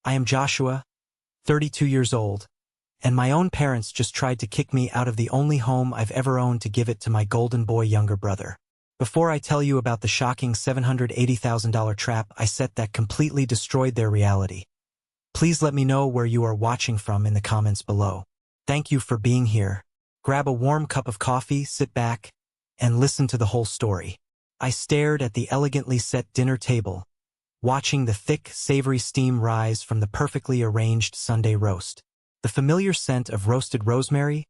I am Joshua, 32 years old, and my own parents just tried to kick me out of the only home I've ever owned to give it to my golden boy younger brother. Before I tell you about the shocking $780,000 trap I set that completely destroyed their reality, please let me know where you are watching from in the comments below. Thank you for being here. Grab a warm cup of coffee, sit back, and listen to the whole story. I stared at the elegantly set dinner table, watching the thick, savory steam rise from the perfectly arranged Sunday roast. The familiar scent of roasted rosemary,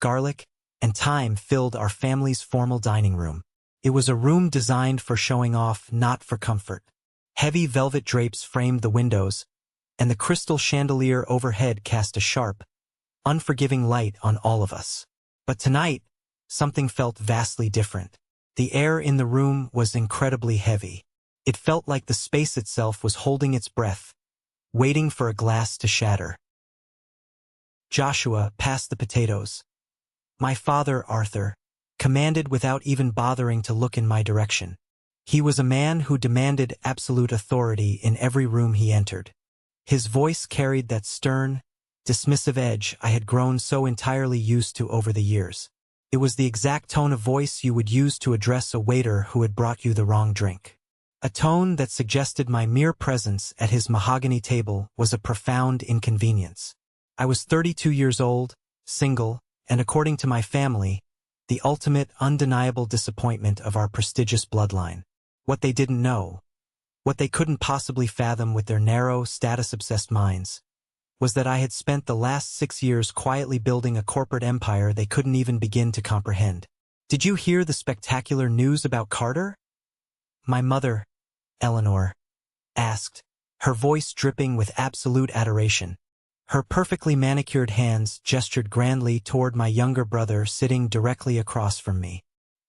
garlic, and thyme filled our family's formal dining room. It was a room designed for showing off, not for comfort. Heavy velvet drapes framed the windows, and the crystal chandelier overhead cast a sharp, unforgiving light on all of us. But tonight, something felt vastly different. The air in the room was incredibly heavy. It felt like the space itself was holding its breath, waiting for a glass to shatter. Joshua, pass the potatoes. My father, Arthur, commanded without even bothering to look in my direction. He was a man who demanded absolute authority in every room he entered. His voice carried that stern, dismissive edge I had grown so entirely used to over the years. It was the exact tone of voice you would use to address a waiter who had brought you the wrong drink. A tone that suggested my mere presence at his mahogany table was a profound inconvenience. I was 32 years old, single, and according to my family, the ultimate undeniable disappointment of our prestigious bloodline. What they didn't know, what they couldn't possibly fathom with their narrow, status-obsessed minds, was that I had spent the last 6 years quietly building a corporate empire they couldn't even begin to comprehend. Did you hear the spectacular news about Carter? My mother, Eleanor, asked, her voice dripping with absolute adoration. Her perfectly manicured hands gestured grandly toward my younger brother sitting directly across from me.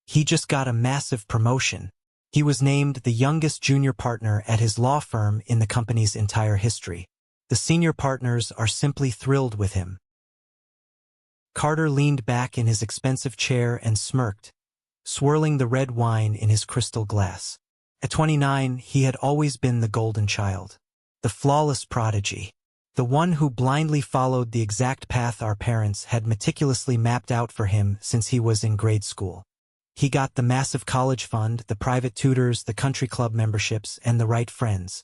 He just got a massive promotion. He was named the youngest junior partner at his law firm in the company's entire history. The senior partners are simply thrilled with him. Carter leaned back in his expensive chair and smirked, swirling the red wine in his crystal glass. At 29, he had always been the golden child, the flawless prodigy, the one who blindly followed the exact path our parents had meticulously mapped out for him since he was in grade school. He got the massive college fund, the private tutors, the country club memberships, and the right friends.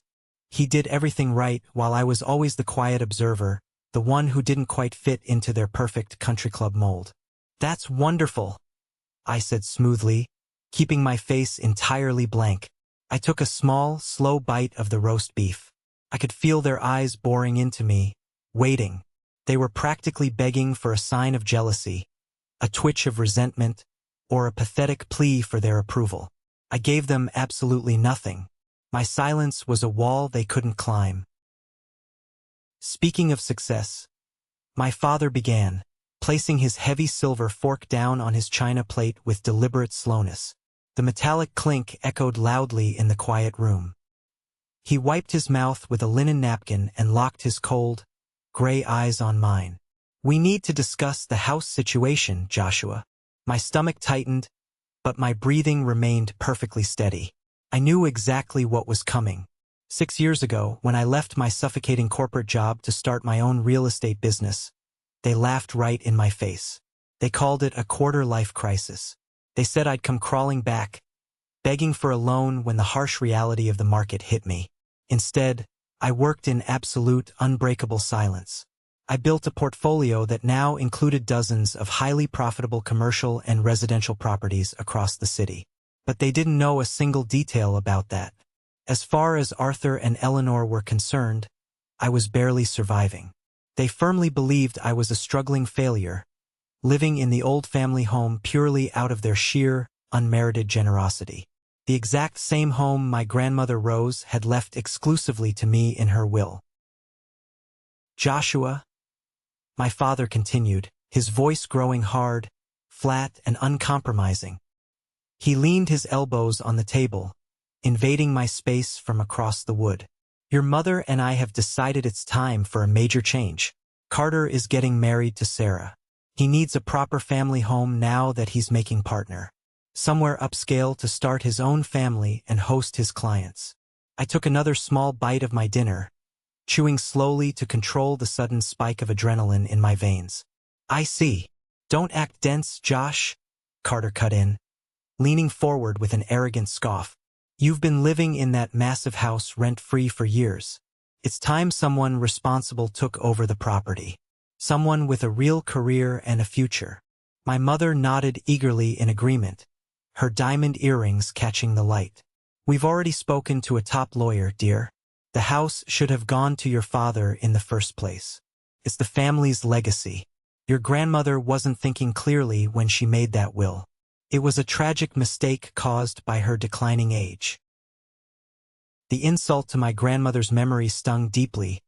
He did everything right while I was always the quiet observer, the one who didn't quite fit into their perfect country club mold. That's wonderful, I said smoothly, keeping my face entirely blank. I took a small, slow bite of the roast beef. I could feel their eyes boring into me, waiting. They were practically begging for a sign of jealousy, a twitch of resentment, or a pathetic plea for their approval. I gave them absolutely nothing. My silence was a wall they couldn't climb. Speaking of success, my father began, placing his heavy silver fork down on his china plate with deliberate slowness. The metallic clink echoed loudly in the quiet room. He wiped his mouth with a linen napkin and locked his cold, gray eyes on mine. We need to discuss the house situation, Joshua. My stomach tightened, but my breathing remained perfectly steady. I knew exactly what was coming. 6 years ago, when I left my suffocating corporate job to start my own real estate business, they laughed right in my face. They called it a quarter-life crisis. They said I'd come crawling back, begging for a loan when the harsh reality of the market hit me. Instead, I worked in absolute, unbreakable silence. I built a portfolio that now included dozens of highly profitable commercial and residential properties across the city. But they didn't know a single detail about that. As far as Arthur and Eleanor were concerned, I was barely surviving. They firmly believed I was a struggling failure, living in the old family home purely out of their sheer, unmerited generosity. The exact same home my grandmother Rose had left exclusively to me in her will. Joshua, my father continued, his voice growing hard, flat, and uncompromising. He leaned his elbows on the table, invading my space from across the wood. Your mother and I have decided it's time for a major change. Carter is getting married to Sarah. He needs a proper family home now that he's making partner. Somewhere upscale to start his own family and host his clients. I took another small bite of my dinner, chewing slowly to control the sudden spike of adrenaline in my veins. I see. Don't act dense, Josh, Carter cut in, leaning forward with an arrogant scoff. You've been living in that massive house rent-free for years. It's time someone responsible took over the property. Someone with a real career and a future. My mother nodded eagerly in agreement, her diamond earrings catching the light. We've already spoken to a top lawyer, dear. The house should have gone to your father in the first place. It's the family's legacy. Your grandmother wasn't thinking clearly when she made that will. It was a tragic mistake caused by her declining age. The insult to my grandmother's memory stung deeply,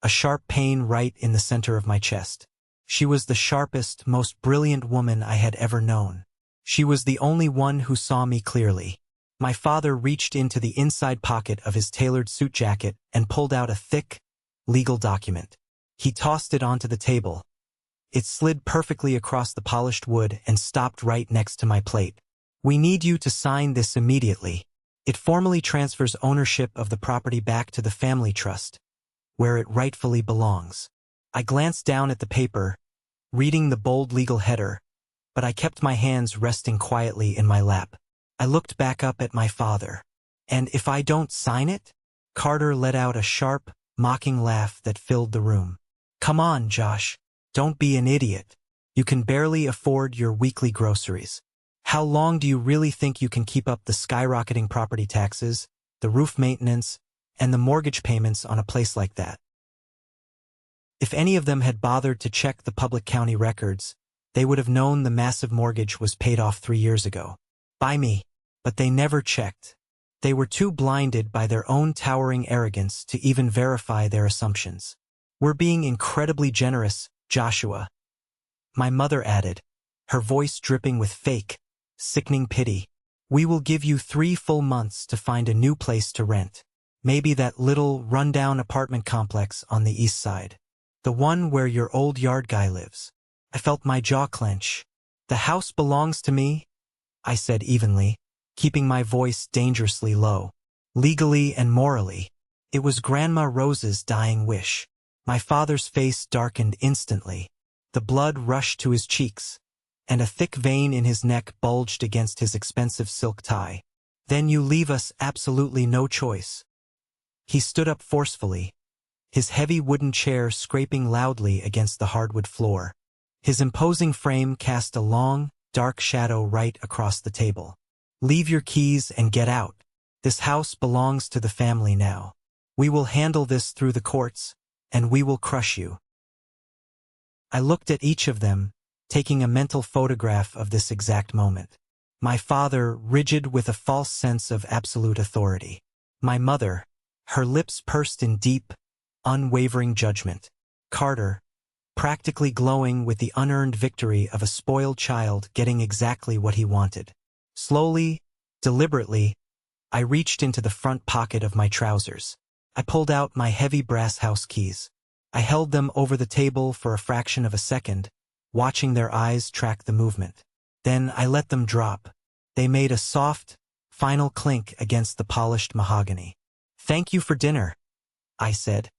a sharp pain right in the center of my chest. She was the sharpest, most brilliant woman I had ever known. She was the only one who saw me clearly. My father reached into the inside pocket of his tailored suit jacket and pulled out a thick, legal document. He tossed it onto the table. It slid perfectly across the polished wood and stopped right next to my plate. We need you to sign this immediately. It formally transfers ownership of the property back to the family trust, where it rightfully belongs. I glanced down at the paper, reading the bold legal header, but I kept my hands resting quietly in my lap. I looked back up at my father. And if I don't sign it? Carter let out a sharp, mocking laugh that filled the room. Come on, Josh. Don't be an idiot. You can barely afford your weekly groceries. How long do you really think you can keep up the skyrocketing property taxes, the roof maintenance, and the mortgage payments on a place like that? If any of them had bothered to check the public county records, they would have known the massive mortgage was paid off 3 years ago. By me. But they never checked. They were too blinded by their own towering arrogance to even verify their assumptions. We're being incredibly generous, Joshua, my mother added, her voice dripping with fake, sickening pity. We will give you 3 full months to find a new place to rent. Maybe that little, rundown apartment complex on the east side. The one where your old yard guy lives. I felt my jaw clench. The house belongs to me, I said evenly, keeping my voice dangerously low. Legally and morally. It was Grandma Rose's dying wish. My father's face darkened instantly. The blood rushed to his cheeks, and a thick vein in his neck bulged against his expensive silk tie. Then you leave us absolutely no choice. He stood up forcefully, his heavy wooden chair scraping loudly against the hardwood floor. His imposing frame cast a long, dark shadow right across the table. Leave your keys and get out. This house belongs to the family now. We will handle this through the courts, and we will crush you. I looked at each of them, taking a mental photograph of this exact moment. My father, rigid with a false sense of absolute authority. My mother, her lips pursed in deep, unwavering judgment. Carter, practically glowing with the unearned victory of a spoiled child getting exactly what he wanted. Slowly, deliberately, I reached into the front pocket of my trousers. I pulled out my heavy brass house keys. I held them over the table for a fraction of a second, watching their eyes track the movement. Then I let them drop. They made a soft, final clink against the polished mahogany. Thank you for dinner, I said,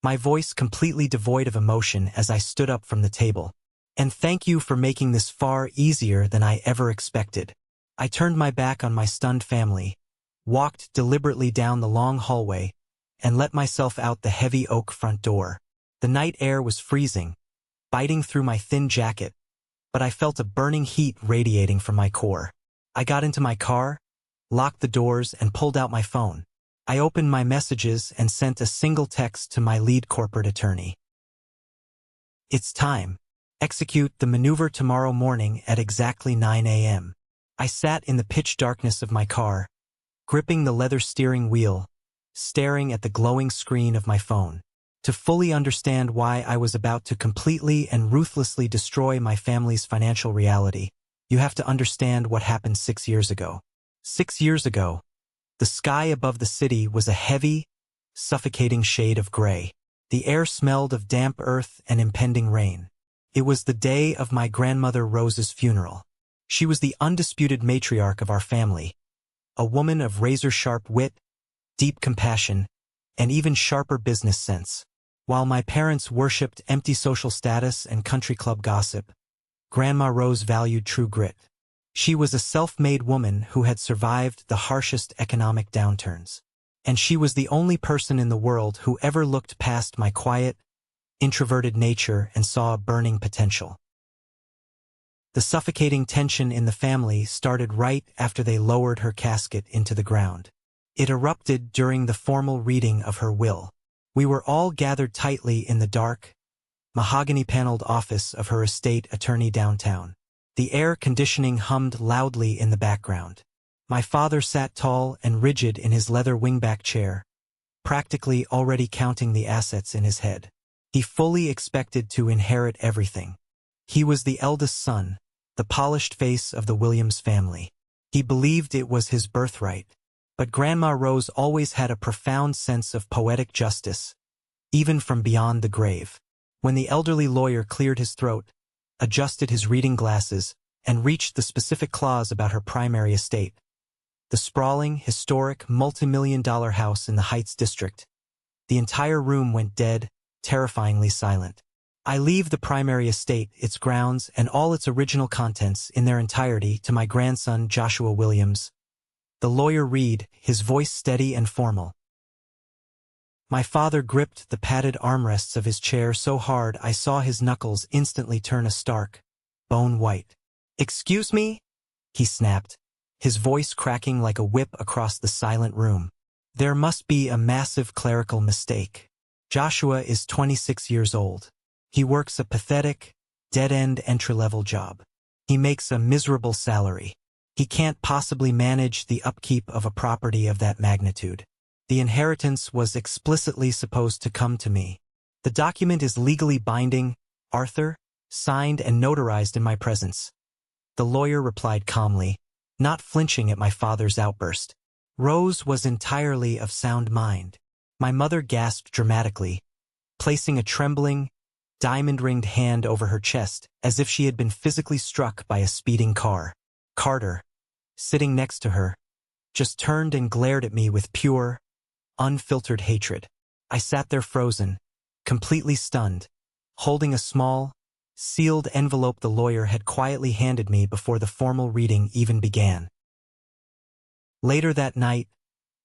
my voice completely devoid of emotion as I stood up from the table. And thank you for making this far easier than I ever expected. I turned my back on my stunned family, walked deliberately down the long hallway, and let myself out the heavy oak front door. The night air was freezing, biting through my thin jacket, but I felt a burning heat radiating from my core. I got into my car, locked the doors, and pulled out my phone. I opened my messages and sent a single text to my lead corporate attorney. It's time. Execute the maneuver tomorrow morning at exactly 9 a.m. I sat in the pitch darkness of my car, gripping the leather steering wheel, staring at the glowing screen of my phone. To fully understand why I was about to completely and ruthlessly destroy my family's financial reality, you have to understand what happened 6 years ago. 6 years ago, the sky above the city was a heavy, suffocating shade of gray. The air smelled of damp earth and impending rain. It was the day of my grandmother Rose's funeral. She was the undisputed matriarch of our family, a woman of razor-sharp wit, deep compassion, and even sharper business sense. While my parents worshipped empty social status and country club gossip, Grandma Rose valued true grit. She was a self-made woman who had survived the harshest economic downturns. And she was the only person in the world who ever looked past my quiet, introverted nature and saw a burning potential. The suffocating tension in the family started right after they lowered her casket into the ground. It erupted during the formal reading of her will. We were all gathered tightly in the dark, mahogany-paneled office of her estate attorney downtown. The air conditioning hummed loudly in the background. My father sat tall and rigid in his leather wingback chair, practically already counting the assets in his head. He fully expected to inherit everything. He was the eldest son, the polished face of the Williams family. He believed it was his birthright. But Grandma Rose always had a profound sense of poetic justice, even from beyond the grave. When the elderly lawyer cleared his throat, adjusted his reading glasses, and reached the specific clause about her primary estate, the sprawling, historic, multi-million-dollar house in the Heights district, the entire room went dead, terrifyingly silent. I leave the primary estate, its grounds, and all its original contents in their entirety to my grandson Joshua Williams. The lawyer read, his voice steady and formal. My father gripped the padded armrests of his chair so hard I saw his knuckles instantly turn a stark, bone white. "Excuse me?" he snapped, his voice cracking like a whip across the silent room. "There must be a massive clerical mistake. Joshua is 26 years old. He works a pathetic, dead-end entry-level job. He makes a miserable salary. He can't possibly manage the upkeep of a property of that magnitude. The inheritance was explicitly supposed to come to me. The document is legally binding, Arthur, signed and notarized in my presence." The lawyer replied calmly, not flinching at my father's outburst. Rose was entirely of sound mind. My mother gasped dramatically, placing a trembling, diamond-ringed hand over her chest as if she had been physically struck by a speeding car. Carter, sitting next to her, just turned and glared at me with pure, unfiltered hatred. I sat there frozen, completely stunned, holding a small, sealed envelope the lawyer had quietly handed me before the formal reading even began. Later that night,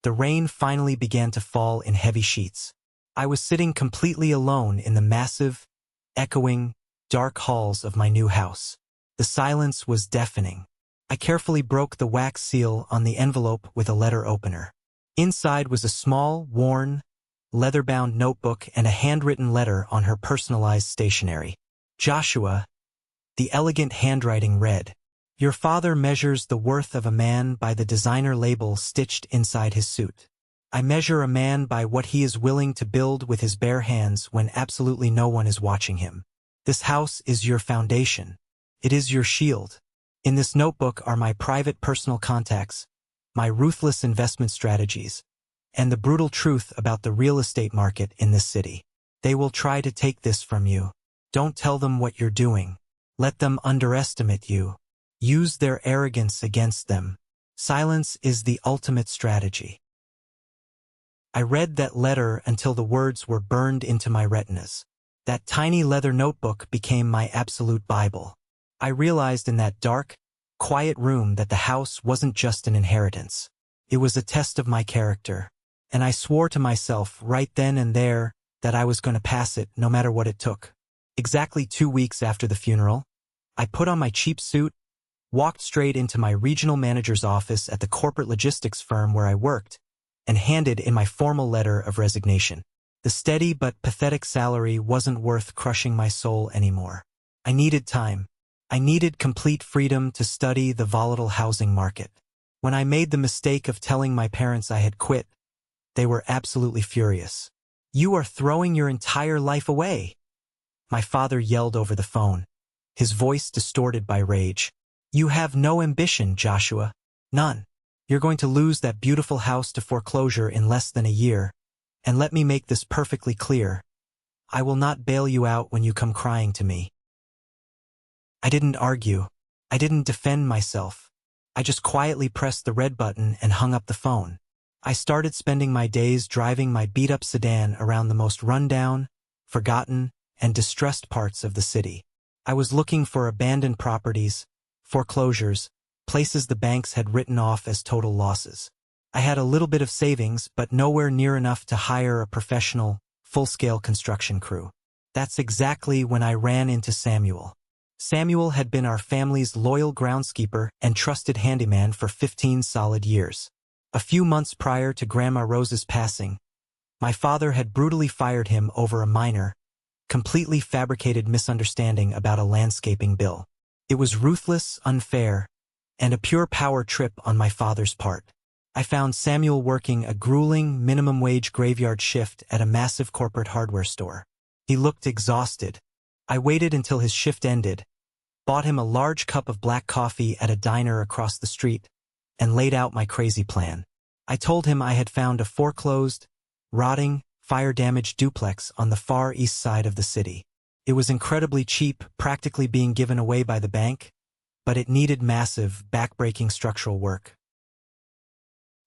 the rain finally began to fall in heavy sheets. I was sitting completely alone in the massive, echoing, dark halls of my new house. The silence was deafening. I carefully broke the wax seal on the envelope with a letter opener. Inside was a small, worn, leather-bound notebook and a handwritten letter on her personalized stationery. Joshua, the elegant handwriting read, "Your father measures the worth of a man by the designer label stitched inside his suit. I measure a man by what he is willing to build with his bare hands when absolutely no one is watching him. This house is your foundation. It is your shield. In this notebook are my private personal contacts, my ruthless investment strategies, and the brutal truth about the real estate market in this city. They will try to take this from you. Don't tell them what you're doing. Let them underestimate you. Use their arrogance against them. Silence is the ultimate strategy." I read that letter until the words were burned into my retinas. That tiny leather notebook became my absolute Bible. I realized in that dark, quiet room that the house wasn't just an inheritance. It was a test of my character. And I swore to myself right then and there that I was going to pass it no matter what it took. Exactly 2 weeks after the funeral, I put on my cheap suit, walked straight into my regional manager's office at the corporate logistics firm where I worked, and handed in my formal letter of resignation. The steady but pathetic salary wasn't worth crushing my soul anymore. I needed time. I needed complete freedom to study the volatile housing market. When I made the mistake of telling my parents I had quit, they were absolutely furious. "You are throwing your entire life away," my father yelled over the phone, his voice distorted by rage. "You have no ambition, Joshua. None. You're going to lose that beautiful house to foreclosure in less than a year. And let me make this perfectly clear. I will not bail you out when you come crying to me." I didn't argue. I didn't defend myself. I just quietly pressed the red button and hung up the phone. I started spending my days driving my beat-up sedan around the most run-down, forgotten, and distressed parts of the city. I was looking for abandoned properties, foreclosures, places the banks had written off as total losses. I had a little bit of savings, but nowhere near enough to hire a professional, full-scale construction crew. That's exactly when I ran into Samuel. Samuel had been our family's loyal groundskeeper and trusted handyman for 15 solid years. A few months prior to Grandma Rose's passing, my father had brutally fired him over a minor, completely fabricated misunderstanding about a landscaping bill. It was ruthless, unfair, and a pure power trip on my father's part. I found Samuel working a grueling minimum-wage graveyard shift at a massive corporate hardware store. He looked exhausted. I waited until his shift ended, bought him a large cup of black coffee at a diner across the street, and laid out my crazy plan. I told him I had found a foreclosed, rotting, fire-damaged duplex on the far east side of the city. It was incredibly cheap, practically being given away by the bank, but it needed massive, back-breaking structural work.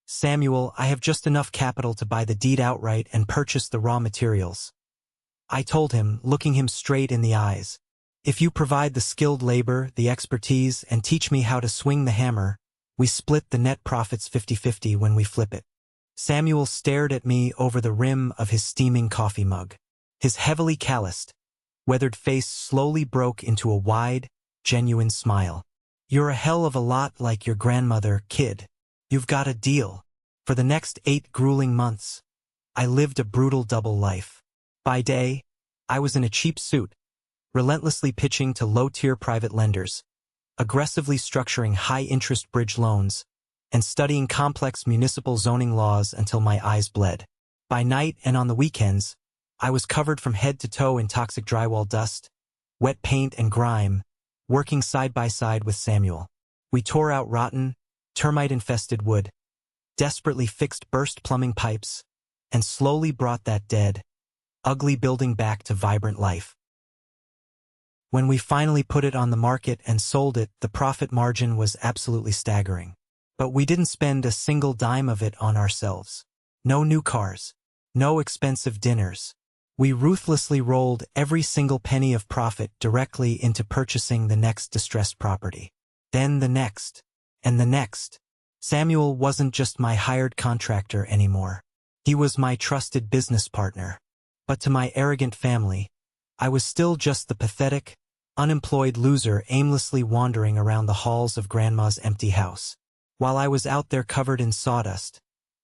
Samuel, I have just enough capital to buy the deed outright and purchase the raw materials. I told him, looking him straight in the eyes. If you provide the skilled labor, the expertise, and teach me how to swing the hammer, we split the net profits 50-50 when we flip it. Samuel stared at me over the rim of his steaming coffee mug. His heavily calloused, weathered face slowly broke into a wide, genuine smile. You're a hell of a lot like your grandmother, kid. You've got a deal. For the next 8 grueling months, I lived a brutal double life. By day, I was in a cheap suit, relentlessly pitching to low-tier private lenders, aggressively structuring high-interest bridge loans, and studying complex municipal zoning laws until my eyes bled. By night and on the weekends, I was covered from head to toe in toxic drywall dust, wet paint and grime, working side by side with Samuel. We tore out rotten, termite-infested wood, desperately fixed burst plumbing pipes, and slowly brought that dead, ugly building back to vibrant life. When we finally put it on the market and sold it, the profit margin was absolutely staggering. But we didn't spend a single dime of it on ourselves. No new cars, no expensive dinners. We ruthlessly rolled every single penny of profit directly into purchasing the next distressed property. Then the next, and the next. Samuel wasn't just my hired contractor anymore. He was my trusted business partner. But to my arrogant family, I was still just the pathetic, unemployed loser aimlessly wandering around the halls of Grandma's empty house. While I was out there covered in sawdust,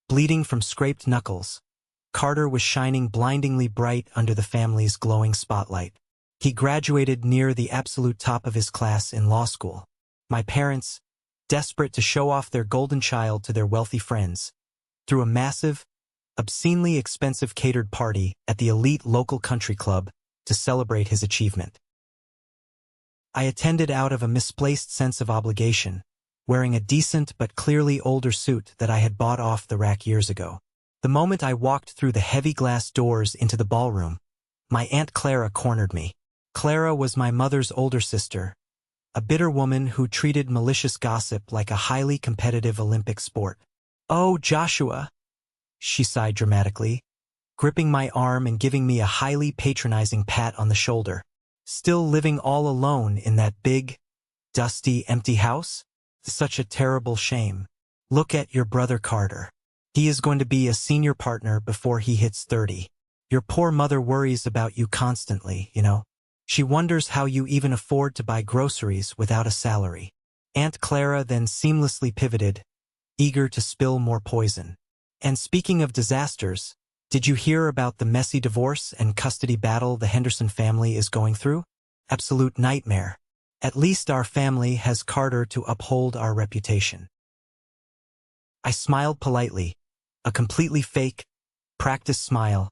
bleeding from scraped knuckles, Carter was shining blindingly bright under the family's glowing spotlight. He graduated near the absolute top of his class in law school. My parents, desperate to show off their golden child to their wealthy friends, threw a massive, obscenely expensive catered party at the elite local country club to celebrate his achievement. I attended out of a misplaced sense of obligation, wearing a decent but clearly older suit that I had bought off the rack years ago. The moment I walked through the heavy glass doors into the ballroom, my Aunt Clara cornered me. Clara was my mother's older sister, a bitter woman who treated malicious gossip like a highly competitive Olympic sport. "Oh, Joshua," she sighed dramatically, gripping my arm and giving me a highly patronizing pat on the shoulder. "Still living all alone in that big, dusty, empty house? Such a terrible shame. Look at your brother Carter. He is going to be a senior partner before he hits 30. Your poor mother worries about you constantly, you know. She wonders how you even afford to buy groceries without a salary." Aunt Clara then seamlessly pivoted, eager to spill more poison. "And speaking of disasters, did you hear about the messy divorce and custody battle the Henderson family is going through? Absolute nightmare. At least our family has Carter to uphold our reputation." I smiled politely, a completely fake, practiced smile,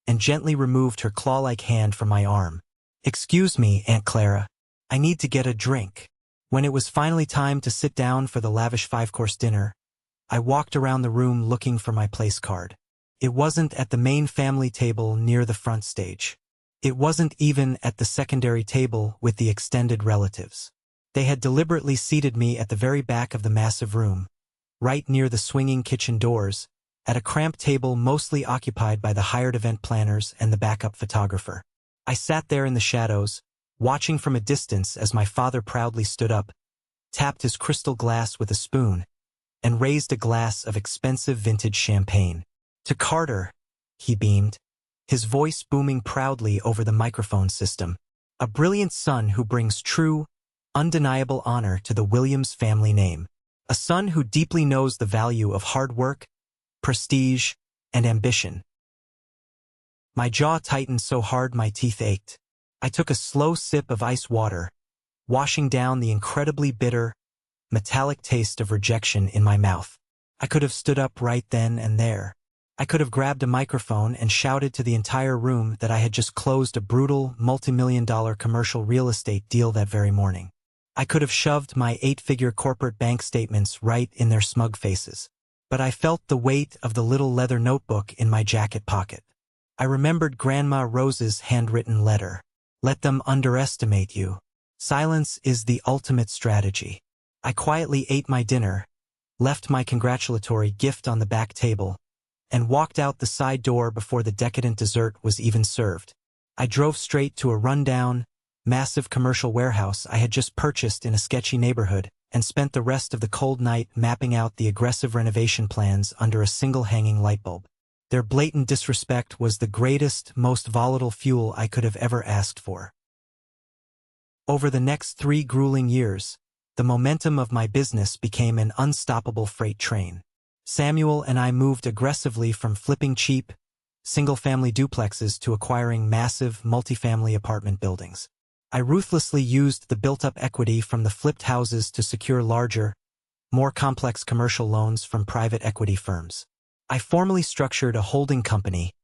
and gently removed her claw-like hand from my arm. "Excuse me, Aunt Clara. I need to get a drink." When it was finally time to sit down for the lavish 5-course dinner, I walked around the room looking for my place card. It wasn't at the main family table near the front stage. It wasn't even at the secondary table with the extended relatives. They had deliberately seated me at the very back of the massive room, right near the swinging kitchen doors, at a cramped table mostly occupied by the hired event planners and the backup photographer. I sat there in the shadows, watching from a distance as my father proudly stood up, tapped his crystal glass with a spoon, and raised a glass of expensive vintage champagne. "To Carter," he beamed, his voice booming proudly over the microphone system. "A brilliant son who brings true, undeniable honor to the Williams family name. A son who deeply knows the value of hard work, prestige, and ambition." My jaw tightened so hard my teeth ached. I took a slow sip of ice water, washing down the incredibly bitter, metallic taste of rejection in my mouth. I could have stood up right then and there. I could have grabbed a microphone and shouted to the entire room that I had just closed a brutal, multi-million-dollar commercial real estate deal that very morning. I could have shoved my 8-figure corporate bank statements right in their smug faces. But I felt the weight of the little leather notebook in my jacket pocket. I remembered Grandma Rose's handwritten letter. "Let them underestimate you. Silence is the ultimate strategy." I quietly ate my dinner, left my congratulatory gift on the back table, and walked out the side door before the decadent dessert was even served. I drove straight to a rundown, massive commercial warehouse I had just purchased in a sketchy neighborhood, and spent the rest of the cold night mapping out the aggressive renovation plans under a single hanging light bulb. Their blatant disrespect was the greatest, most volatile fuel I could have ever asked for. Over the next 3 grueling years, the momentum of my business became an unstoppable freight train. Samuel and I moved aggressively from flipping cheap, single-family duplexes to acquiring massive, multifamily apartment buildings. I ruthlessly used the built-up equity from the flipped houses to secure larger, more complex commercial loans from private equity firms. I formally structured a holding company,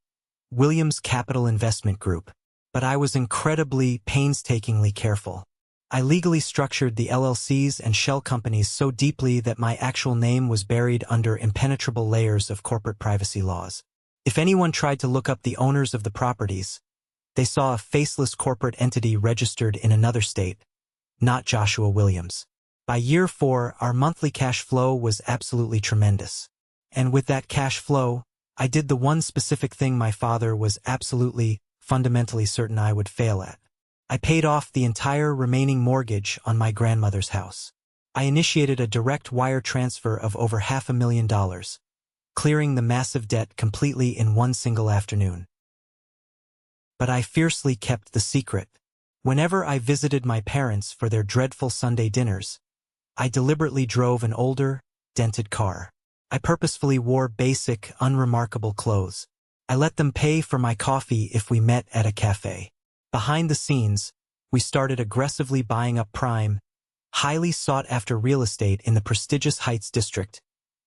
Williams Capital Investment Group, but I was incredibly, painstakingly careful. I legally structured the LLCs and shell companies so deeply that my actual name was buried under impenetrable layers of corporate privacy laws. If anyone tried to look up the owners of the properties, they saw a faceless corporate entity registered in another state, not Joshua Williams. By year 4, our monthly cash flow was absolutely tremendous. And with that cash flow, I did the one specific thing my father was absolutely, fundamentally certain I would fail at. I paid off the entire remaining mortgage on my grandmother's house. I initiated a direct wire transfer of over $500,000, clearing the massive debt completely in one single afternoon. But I fiercely kept the secret. Whenever I visited my parents for their dreadful Sunday dinners, I deliberately drove an older, dented car. I purposefully wore basic, unremarkable clothes. I let them pay for my coffee if we met at a cafe. Behind the scenes, we started aggressively buying up prime, highly sought-after real estate in the prestigious Heights district,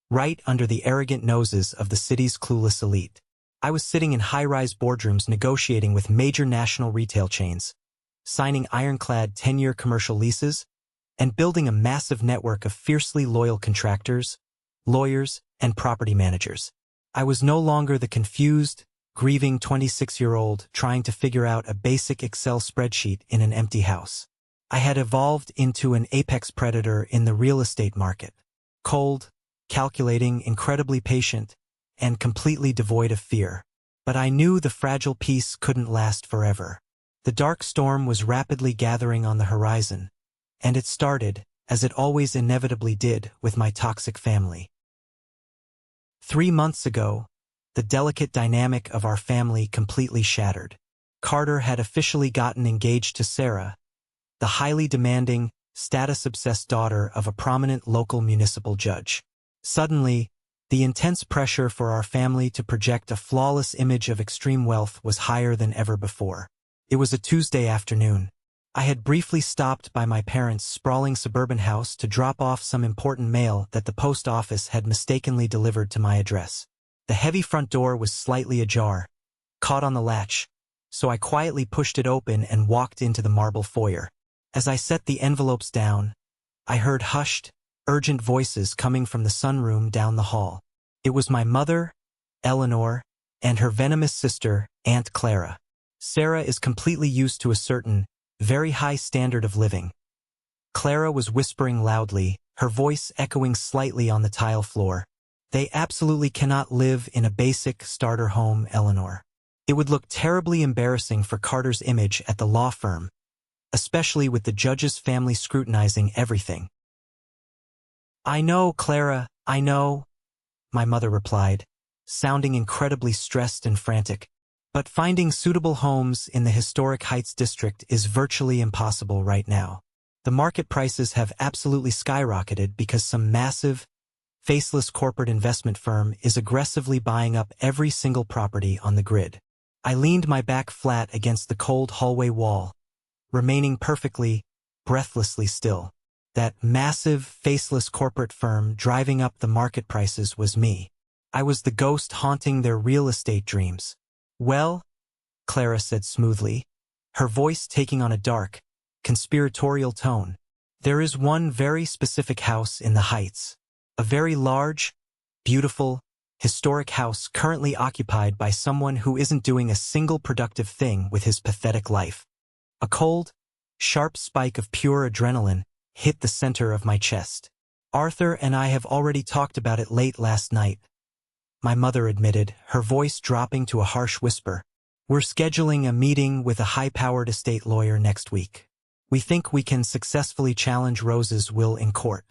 right under the arrogant noses of the city's clueless elite. I was sitting in high-rise boardrooms negotiating with major national retail chains, signing ironclad 10-year commercial leases, and building a massive network of fiercely loyal contractors, lawyers, and property managers. I was no longer the confused, grieving 26-year-old trying to figure out a basic Excel spreadsheet in an empty house. I had evolved into an apex predator in the real estate market. Cold, calculating, incredibly patient, and completely devoid of fear. But I knew the fragile peace couldn't last forever. The dark storm was rapidly gathering on the horizon, and it started, as it always inevitably did, with my toxic family. 3 months ago, the delicate dynamic of our family completely shattered. Carter had officially gotten engaged to Sarah, the highly demanding, status-obsessed daughter of a prominent local municipal judge. Suddenly, the intense pressure for our family to project a flawless image of extreme wealth was higher than ever before. It was a Tuesday afternoon. I had briefly stopped by my parents' sprawling suburban house to drop off some important mail that the post office had mistakenly delivered to my address. The heavy front door was slightly ajar, caught on the latch, so I quietly pushed it open and walked into the marble foyer. As I set the envelopes down, I heard hushed, urgent voices coming from the sunroom down the hall. It was my mother, Eleanor, and her venomous sister, Aunt Clara. Sarah is completely used to a certain, very high standard of living. Clara was whispering loudly, her voice echoing slightly on the tile floor. They absolutely cannot live in a basic starter home, Eleanor. It would look terribly embarrassing for Carter's image at the law firm, especially with the judge's family scrutinizing everything. I know, Clara, I know, my mother replied, sounding incredibly stressed and frantic. But finding suitable homes in the historic Heights district is virtually impossible right now. The market prices have absolutely skyrocketed because some massive, faceless corporate investment firm is aggressively buying up every single property on the grid. I leaned my back flat against the cold hallway wall, remaining perfectly, breathlessly still. That massive, faceless corporate firm driving up the market prices was me. I was the ghost haunting their real estate dreams. Well, Clara said smoothly, her voice taking on a dark, conspiratorial tone. There is one very specific house in the Heights. A very large, beautiful, historic house currently occupied by someone who isn't doing a single productive thing with his pathetic life. A cold, sharp spike of pure adrenaline hit the center of my chest. Arthur and I have already talked about it late last night, my mother admitted, her voice dropping to a harsh whisper. We're scheduling a meeting with a high-powered estate lawyer next week. We think we can successfully challenge Rose's will in court.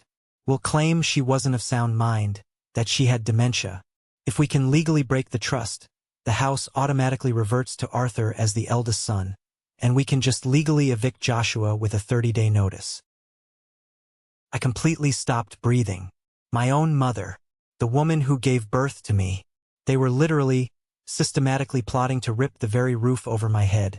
We'll claim she wasn't of sound mind, that she had dementia. If we can legally break the trust, the house automatically reverts to Arthur as the eldest son, and we can just legally evict Joshua with a 30-day notice. I completely stopped breathing. My own mother, the woman who gave birth to me. They were literally, systematically plotting to rip the very roof over my head,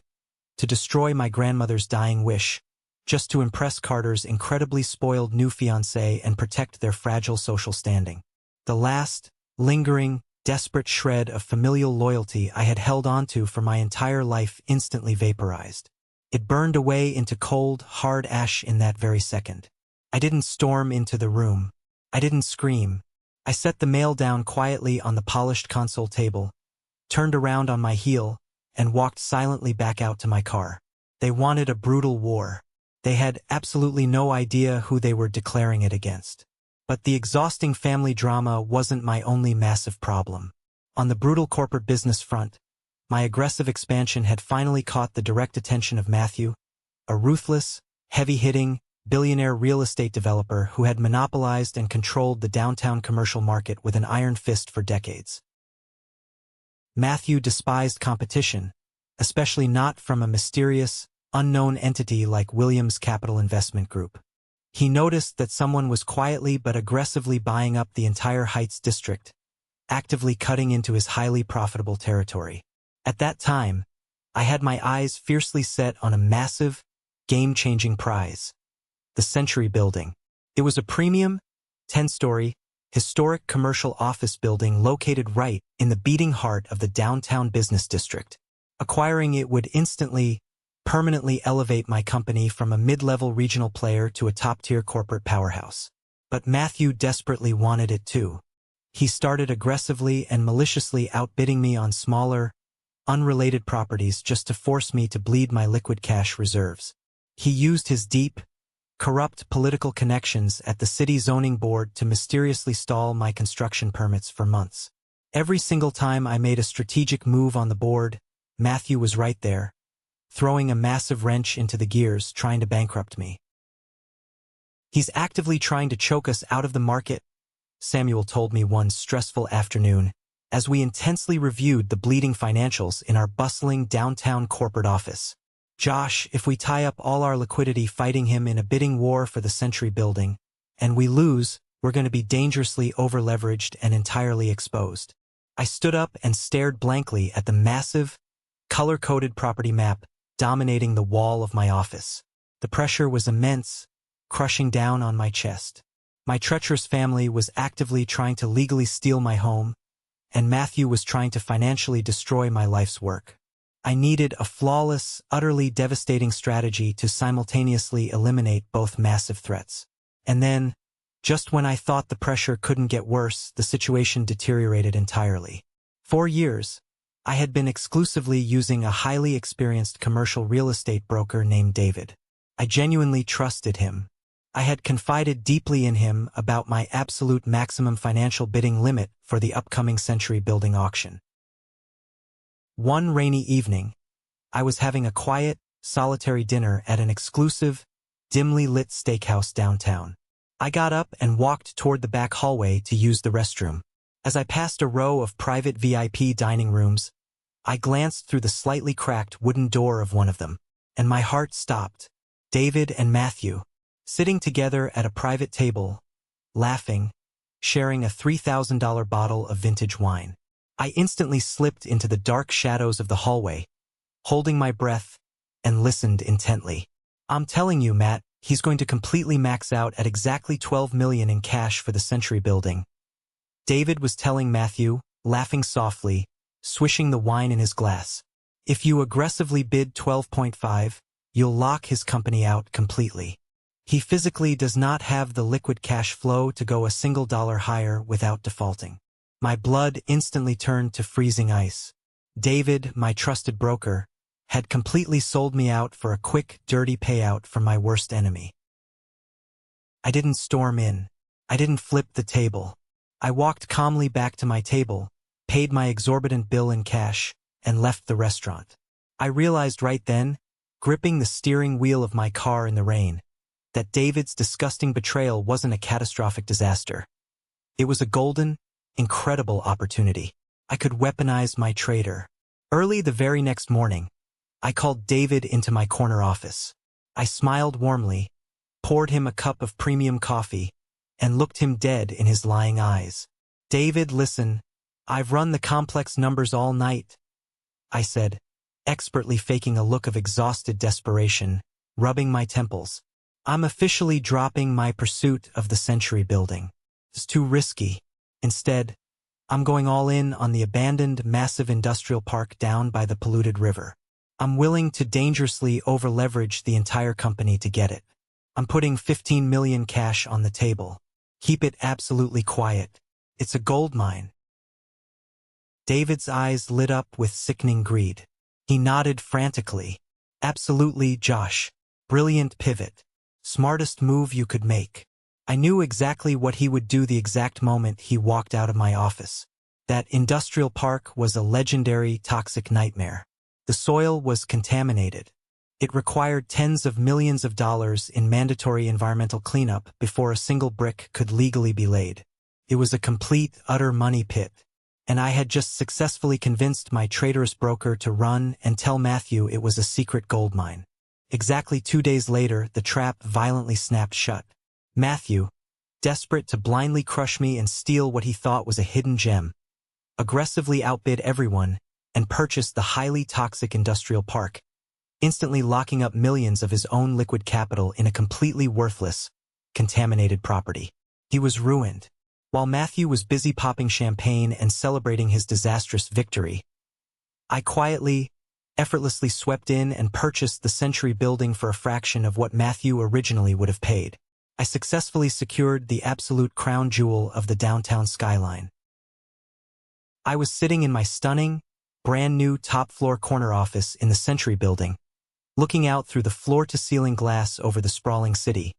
to destroy my grandmother's dying wish, just to impress Carter's incredibly spoiled new fiancé and protect their fragile social standing. The last, lingering, desperate shred of familial loyalty I had held onto for my entire life instantly vaporized. It burned away into cold, hard ash in that very second. I didn't storm into the room. I didn't scream. I set the mail down quietly on the polished console table, turned around on my heel, and walked silently back out to my car. They wanted a brutal war. They had absolutely no idea who they were declaring it against. But the exhausting family drama wasn't my only massive problem. On the brutal corporate business front, my aggressive expansion had finally caught the direct attention of Matthew, a ruthless, heavy-hitting, billionaire real estate developer who had monopolized and controlled the downtown commercial market with an iron fist for decades. Matthew despised competition, especially not from a mysterious, unknown entity like Williams Capital Investment Group. He noticed that someone was quietly but aggressively buying up the entire Heights district, actively cutting into his highly profitable territory. At that time, I had my eyes fiercely set on a massive, game-changing prize. The Century Building. It was a premium, 10-story, historic commercial office building located right in the beating heart of the downtown business district. Acquiring it would instantly, permanently elevate my company from a mid-level regional player to a top-tier corporate powerhouse. But Matthew desperately wanted it too. He started aggressively and maliciously outbidding me on smaller, unrelated properties just to force me to bleed my liquid cash reserves. He used his deep, corrupt political connections at the city zoning board to mysteriously stall my construction permits for months. Every single time I made a strategic move on the board, Matthew was right there, throwing a massive wrench into the gears, trying to bankrupt me. He's actively trying to choke us out of the market, Samuel told me one stressful afternoon, as we intensely reviewed the bleeding financials in our bustling downtown corporate office. Josh, if we tie up all our liquidity fighting him in a bidding war for the Century Building, and we lose, we're going to be dangerously over-leveraged and entirely exposed. I stood up and stared blankly at the massive, color-coded property map dominating the wall of my office. The pressure was immense, crushing down on my chest. My treacherous family was actively trying to legally steal my home, and Matthew was trying to financially destroy my life's work. I needed a flawless, utterly devastating strategy to simultaneously eliminate both massive threats. And then, just when I thought the pressure couldn't get worse, the situation deteriorated entirely. For years, I had been exclusively using a highly experienced commercial real estate broker named David. I genuinely trusted him, I had confided deeply in him about my absolute maximum financial bidding limit for the upcoming Century Building auction. One rainy evening, I was having a quiet, solitary dinner at an exclusive, dimly lit steakhouse downtown. I got up and walked toward the back hallway to use the restroom. As I passed a row of private VIP dining rooms, I glanced through the slightly cracked wooden door of one of them, and my heart stopped. David and Matthew, sitting together at a private table, laughing, sharing a $3,000 bottle of vintage wine. I instantly slipped into the dark shadows of the hallway, holding my breath, and listened intently. I'm telling you, Matt, he's going to completely max out at exactly $12 million in cash for the Century Building. David was telling Matthew, laughing softly, swishing the wine in his glass. If you aggressively bid 12.5, you'll lock his company out completely. He physically does not have the liquid cash flow to go a single dollar higher without defaulting. My blood instantly turned to freezing ice. David, my trusted broker, had completely sold me out for a quick, dirty payout from my worst enemy. I didn't storm in. I didn't flip the table. I walked calmly back to my table, paid my exorbitant bill in cash, and left the restaurant. I realized right then, gripping the steering wheel of my car in the rain, that David's disgusting betrayal wasn't a catastrophic disaster. It was a golden, incredible opportunity. I could weaponize my traitor. Early the very next morning, I called David into my corner office. I smiled warmly, poured him a cup of premium coffee, and looked him dead in his lying eyes. David, listen, I've run the complex numbers all night, I said, expertly faking a look of exhausted desperation, rubbing my temples. I'm officially dropping my pursuit of the Century Building. It's too risky. Instead, I'm going all in on the abandoned massive industrial park down by the polluted river. I'm willing to dangerously over-leverage the entire company to get it. I'm putting $15 million cash on the table. Keep it absolutely quiet. It's a gold mine. David's eyes lit up with sickening greed. He nodded frantically. Absolutely, Josh. Brilliant pivot. Smartest move you could make. I knew exactly what he would do the exact moment he walked out of my office. That industrial park was a legendary toxic nightmare. The soil was contaminated. It required tens of millions of dollars in mandatory environmental cleanup before a single brick could legally be laid. It was a complete, utter money pit, and I had just successfully convinced my traitorous broker to run and tell Matthew it was a secret gold mine. Exactly 2 days later, the trap violently snapped shut. Matthew, desperate to blindly crush me and steal what he thought was a hidden gem, aggressively outbid everyone and purchased the highly toxic industrial park, instantly locking up millions of his own liquid capital in a completely worthless, contaminated property. He was ruined. While Matthew was busy popping champagne and celebrating his disastrous victory, I quietly, effortlessly swept in and purchased the Century Building for a fraction of what Matthew originally would have paid. I successfully secured the absolute crown jewel of the downtown skyline. I was sitting in my stunning, brand-new top-floor corner office in the Century Building, looking out through the floor-to-ceiling glass over the sprawling city,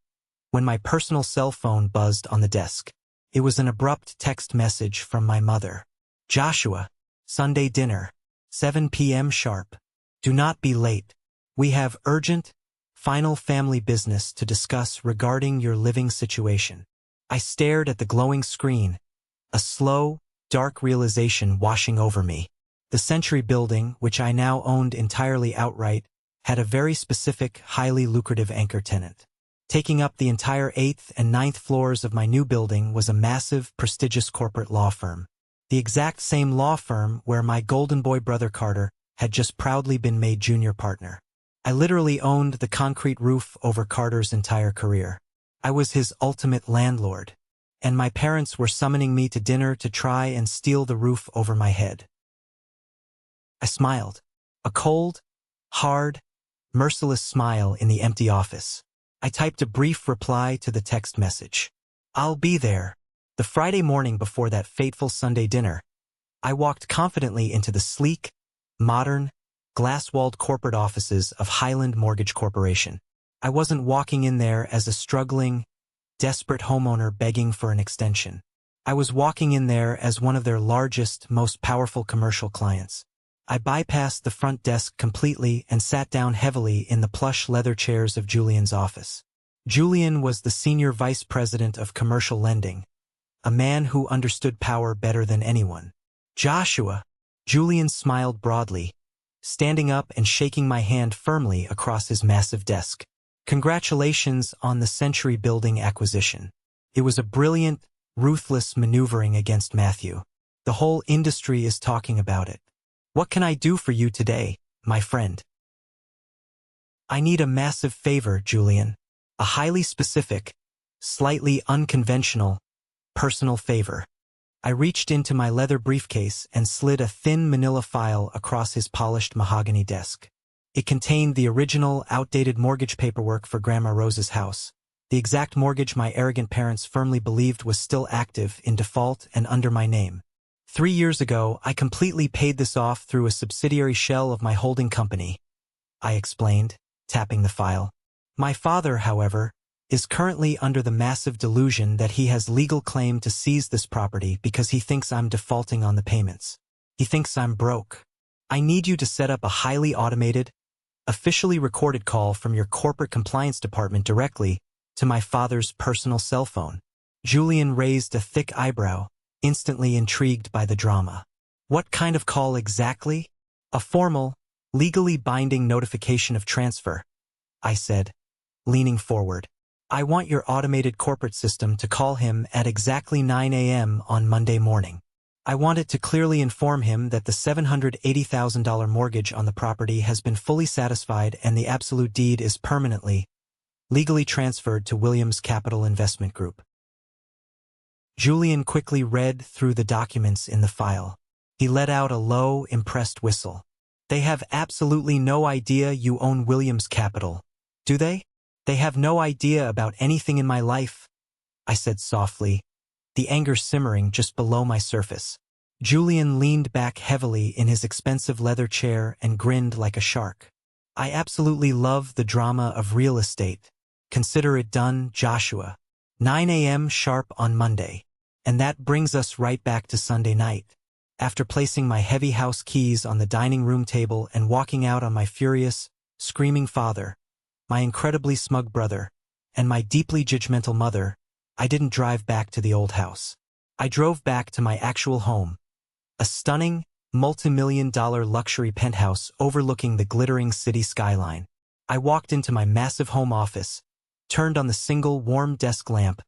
when my personal cell phone buzzed on the desk. It was an abrupt text message from my mother. Joshua, Sunday dinner, 7 p.m. sharp. Do not be late. We have urgent, final family business to discuss regarding your living situation. I stared at the glowing screen, a slow, dark realization washing over me. The Century Building, which I now owned entirely outright, had a very specific, highly lucrative anchor tenant. Taking up the entire 8th and 9th floors of my new building was a massive, prestigious corporate law firm. The exact same law firm where my golden boy brother Carter had just proudly been made junior partner. I literally owned the concrete roof over Carter's entire career. I was his ultimate landlord, and my parents were summoning me to dinner to try and steal the roof over my head. I smiled, a cold, hard, merciless smile in the empty office. I typed a brief reply to the text message. I'll be there. The Friday morning before that fateful Sunday dinner, I walked confidently into the sleek, modern, glass-walled corporate offices of Highland Mortgage Corporation. I wasn't walking in there as a struggling, desperate homeowner begging for an extension. I was walking in there as one of their largest, most powerful commercial clients. I bypassed the front desk completely and sat down heavily in the plush leather chairs of Julian's office. Julian was the senior vice president of commercial lending, a man who understood power better than anyone. Joshua, Julian smiled broadly, standing up and shaking my hand firmly across his massive desk. Congratulations on the Century Building acquisition. It was a brilliant, ruthless maneuvering against Matthew. The whole industry is talking about it. What can I do for you today, my friend? I need a massive favor, Julian. A highly specific, slightly unconventional, personal favor. I reached into my leather briefcase and slid a thin manila file across his polished mahogany desk. It contained the original, outdated mortgage paperwork for Grandma Rose's house, the exact mortgage my arrogant parents firmly believed was still active, in default, and under my name. 3 years ago, I completely paid this off through a subsidiary shell of my holding company, I explained, tapping the file. My father, however, is currently under the massive delusion that he has legal claim to seize this property because he thinks I'm defaulting on the payments. He thinks I'm broke. I need you to set up a highly automated, officially recorded call from your corporate compliance department directly to my father's personal cell phone. Julian raised a thick eyebrow, instantly intrigued by the drama. What kind of call exactly? A formal, legally binding notification of transfer, I said, leaning forward. I want your automated corporate system to call him at exactly 9 a.m. on Monday morning. I want it to clearly inform him that the $780,000 mortgage on the property has been fully satisfied and the absolute deed is permanently, legally transferred to Williams Capital Investment Group. Julian quickly read through the documents in the file. He let out a low, impressed whistle. They have absolutely no idea you own Williams Capital, do they? They have no idea about anything in my life, I said softly, the anger simmering just below my surface. Julian leaned back heavily in his expensive leather chair and grinned like a shark. I absolutely love the drama of real estate. Consider it done, Joshua. 9 a.m. sharp on Monday. And that brings us right back to Sunday night. After placing my heavy house keys on the dining room table and walking out on my furious, screaming father, my incredibly smug brother, and my deeply judgmental mother, I didn't drive back to the old house. I drove back to my actual home, a stunning, multi-million-dollar luxury penthouse overlooking the glittering city skyline. I walked into my massive home office, turned on the single warm desk lamp,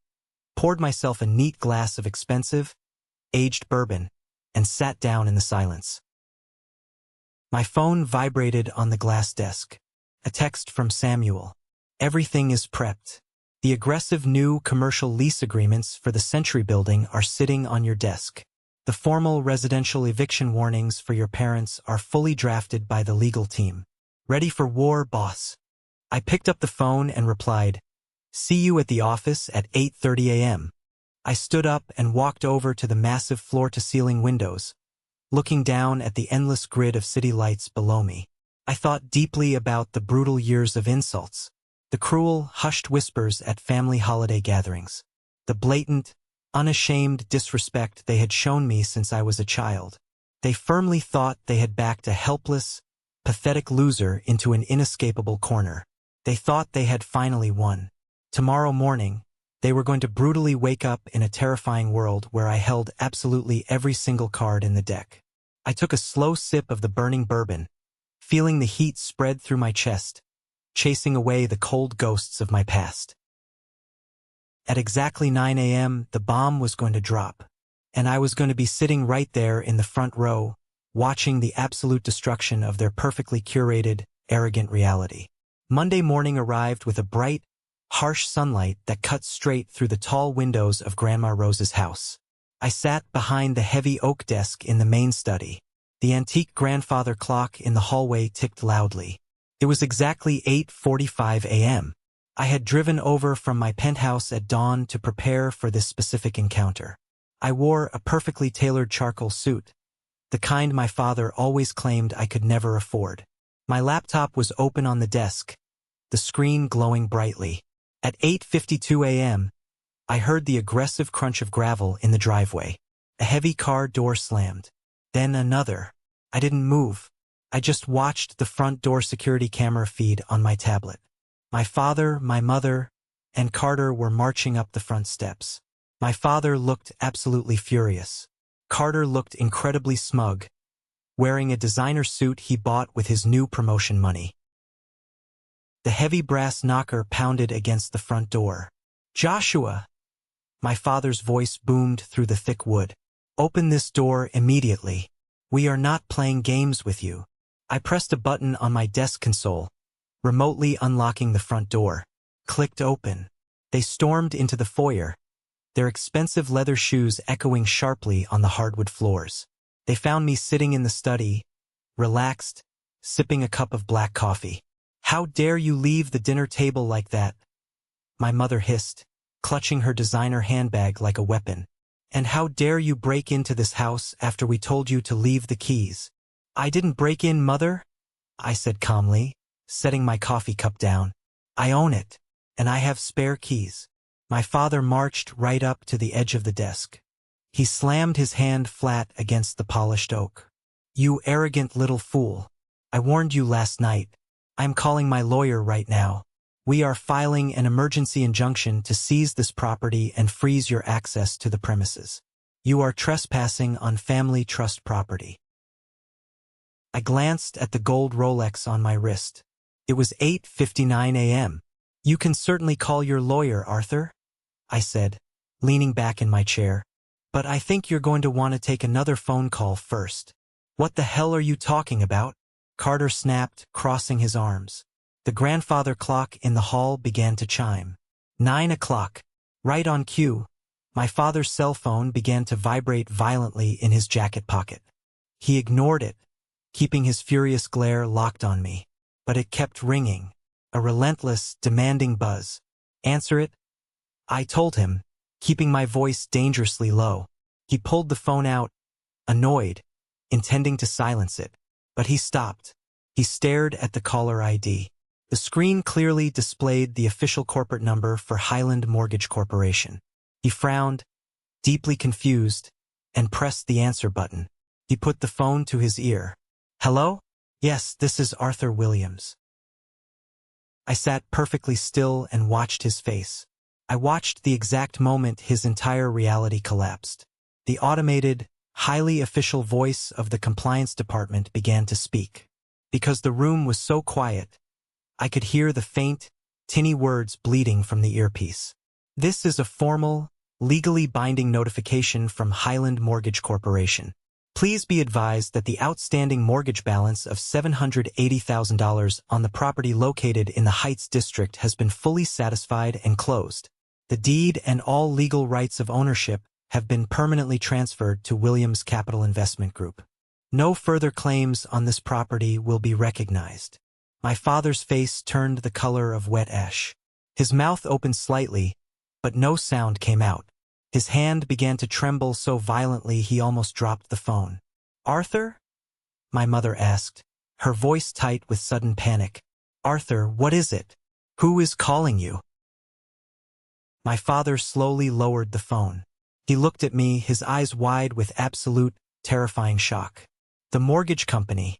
poured myself a neat glass of expensive, aged bourbon, and sat down in the silence. My phone vibrated on the glass desk. A text from Samuel. Everything is prepped. The aggressive new commercial lease agreements for the Century Building are sitting on your desk. The formal residential eviction warnings for your parents are fully drafted by the legal team. Ready for war, boss. I picked up the phone and replied, "See you at the office at 8:30 a.m. I stood up and walked over to the massive floor-to-ceiling windows, looking down at the endless grid of city lights below me. I thought deeply about the brutal years of insults, the cruel, hushed whispers at family holiday gatherings, the blatant, unashamed disrespect they had shown me since I was a child. They firmly thought they had backed a helpless, pathetic loser into an inescapable corner. They thought they had finally won. Tomorrow morning, they were going to brutally wake up in a terrifying world where I held absolutely every single card in the deck. I took a slow sip of the burning bourbon, feeling the heat spread through my chest, chasing away the cold ghosts of my past. At exactly 9 a.m., the bomb was going to drop, and I was going to be sitting right there in the front row, watching the absolute destruction of their perfectly curated, arrogant reality. Monday morning arrived with a bright, harsh sunlight that cut straight through the tall windows of Grandma Rose's house. I sat behind the heavy oak desk in the main study. The antique grandfather clock in the hallway ticked loudly. It was exactly 8:45 a.m. I had driven over from my penthouse at dawn to prepare for this specific encounter. I wore a perfectly tailored charcoal suit, the kind my father always claimed I could never afford. My laptop was open on the desk, the screen glowing brightly. At 8:52 a.m., I heard the aggressive crunch of gravel in the driveway. A heavy car door slammed. Then another. I didn't move. I just watched the front door security camera feed on my tablet. My father, my mother, and Carter were marching up the front steps. My father looked absolutely furious. Carter looked incredibly smug, wearing a designer suit he bought with his new promotion money. The heavy brass knocker pounded against the front door. "Joshua!" My father's voice boomed through the thick wood. "Open this door immediately. We are not playing games with you." I pressed a button on my desk console, remotely unlocking the front door. Clicked open. They stormed into the foyer, their expensive leather shoes echoing sharply on the hardwood floors. They found me sitting in the study, relaxed, sipping a cup of black coffee. "How dare you leave the dinner table like that?" my mother hissed, clutching her designer handbag like a weapon. "And how dare you break into this house after we told you to leave the keys?" "I didn't break in, Mother," I said calmly, setting my coffee cup down. "I own it, and I have spare keys." My father marched right up to the edge of the desk. He slammed his hand flat against the polished oak. "You arrogant little fool. I warned you last night. I'm calling my lawyer right now. We are filing an emergency injunction to seize this property and freeze your access to the premises. You are trespassing on family trust property." I glanced at the gold Rolex on my wrist. It was 8:59 a.m. "You can certainly call your lawyer, Arthur," I said, leaning back in my chair. "But I think you're going to want to take another phone call first." "What the hell are you talking about?" Carter snapped, crossing his arms. The grandfather clock in the hall began to chime. 9 o'clock. Right on cue, my father's cell phone began to vibrate violently in his jacket pocket. He ignored it, keeping his furious glare locked on me. But it kept ringing, a relentless, demanding buzz. "Answer it," I told him, keeping my voice dangerously low. He pulled the phone out, annoyed, intending to silence it. But he stopped. He stared at the caller ID. The screen clearly displayed the official corporate number for Highland Mortgage Corporation. He frowned, deeply confused, and pressed the answer button. He put the phone to his ear. "Hello? Yes, this is Arthur Williams." I sat perfectly still and watched his face. I watched the exact moment his entire reality collapsed. The automated, highly official voice of the compliance department began to speak. Because the room was so quiet, I could hear the faint, tinny words bleeding from the earpiece. "This is a formal, legally binding notification from Highland Mortgage Corporation. Please be advised that the outstanding mortgage balance of $780,000 on the property located in the Heights District has been fully satisfied and closed. The deed and all legal rights of ownership have been permanently transferred to Williams Capital Investment Group. No further claims on this property will be recognized." My father's face turned the color of wet ash. His mouth opened slightly, but no sound came out. His hand began to tremble so violently he almost dropped the phone. "Arthur?" my mother asked, her voice tight with sudden panic. "Arthur, what is it? Who is calling you?" My father slowly lowered the phone. He looked at me, his eyes wide with absolute, terrifying shock. "The mortgage company.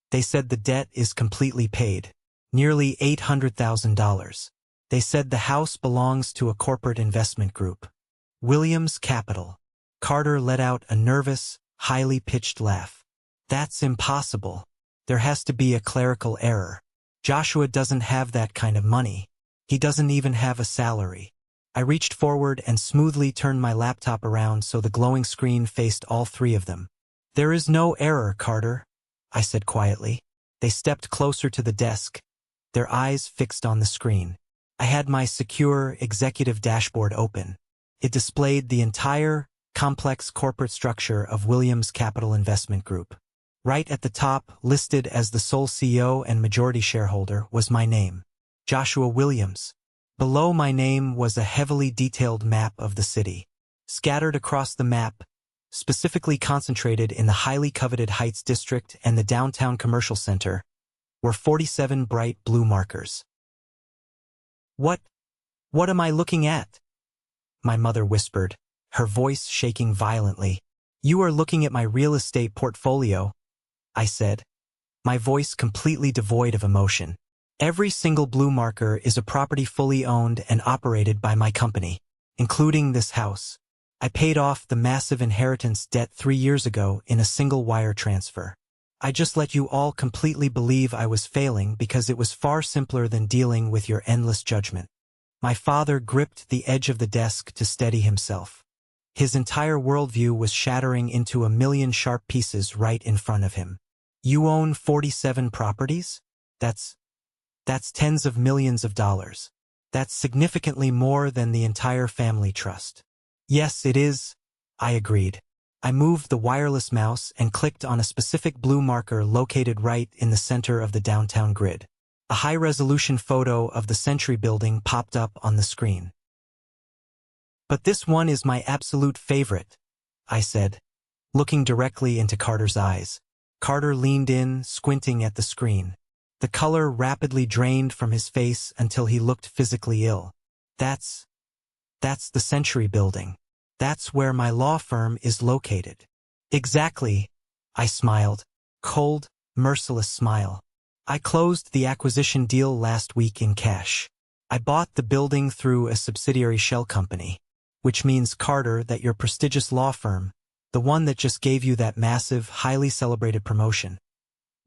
They said the debt is completely paid. Nearly $800,000. They said the house belongs to a corporate investment group. Williams Capital." Carter let out a nervous, highly pitched laugh. "That's impossible. There has to be a clerical error. Joshua doesn't have that kind of money. He doesn't even have a salary." I reached forward and smoothly turned my laptop around so the glowing screen faced all three of them. "There is no error, Carter," I said quietly. They stepped closer to the desk, their eyes fixed on the screen. I had my secure executive dashboard open. It displayed the entire, complex corporate structure of Williams Capital Investment Group. Right at the top, listed as the sole CEO and majority shareholder, was my name, Joshua Williams. Below my name was a heavily detailed map of the city. Scattered across the map, specifically concentrated in the highly coveted Heights District and the downtown commercial center, were 47 bright blue markers. What am I looking at? My mother whispered, her voice shaking violently. You are looking at my real estate portfolio, I said, my voice completely devoid of emotion. Every single blue marker is a property fully owned and operated by my company, including this house. I paid off the massive inheritance debt 3 years ago in a single wire transfer. I just let you all completely believe I was failing because it was far simpler than dealing with your endless judgment. My father gripped the edge of the desk to steady himself. His entire worldview was shattering into a million sharp pieces right in front of him. You own 47 properties? That's tens of millions of dollars. That's significantly more than the entire family trust. Yes, it is, I agreed. I moved the wireless mouse and clicked on a specific blue marker located right in the center of the downtown grid. A high-resolution photo of the Century Building popped up on the screen. But this one is my absolute favorite, I said, looking directly into Carter's eyes. Carter leaned in, squinting at the screen. The color rapidly drained from his face until he looked physically ill. That's the Century Building. That's where my law firm is located. Exactly, I smiled. Cold, merciless smile. I closed the acquisition deal last week in cash. I bought the building through a subsidiary shell company, which means, Carter, that your prestigious law firm, the one that just gave you that massive, highly celebrated promotion,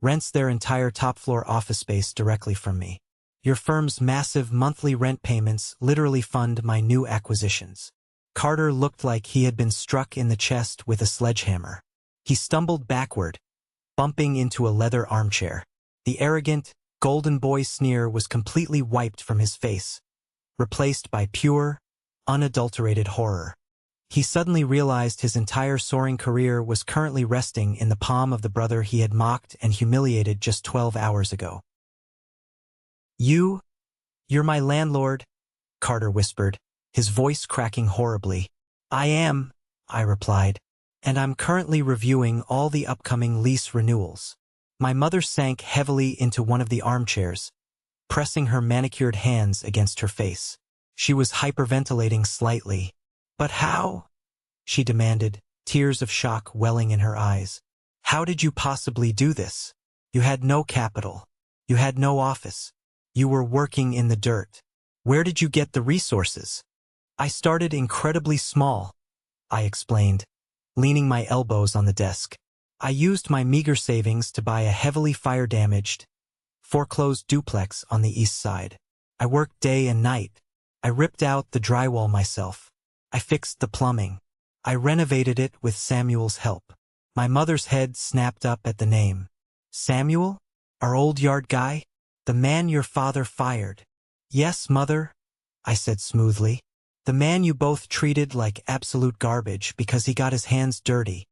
rents their entire top-floor office space directly from me. Your firm's massive monthly rent payments literally fund my new acquisitions. Carter looked like he had been struck in the chest with a sledgehammer. He stumbled backward, bumping into a leather armchair. The arrogant, golden boy sneer was completely wiped from his face, replaced by pure, unadulterated horror. He suddenly realized his entire soaring career was currently resting in the palm of the brother he had mocked and humiliated just 12 hours ago. You're my landlord, Carter whispered, his voice cracking horribly. I am, I replied, and I'm currently reviewing all the upcoming lease renewals. My mother sank heavily into one of the armchairs, pressing her manicured hands against her face. She was hyperventilating slightly. But how? She demanded, tears of shock welling in her eyes. How did you possibly do this? You had no capital. You had no office. You were working in the dirt. Where did you get the resources? I started incredibly small, I explained, leaning my elbows on the desk. I used my meager savings to buy a heavily fire-damaged, foreclosed duplex on the east side. I worked day and night. I ripped out the drywall myself. I fixed the plumbing. I renovated it with Samuel's help. My mother's head snapped up at the name. Samuel? Our old yard guy? The man your father fired? Yes, Mother, I said smoothly. The man you both treated like absolute garbage because he got his hands dirty.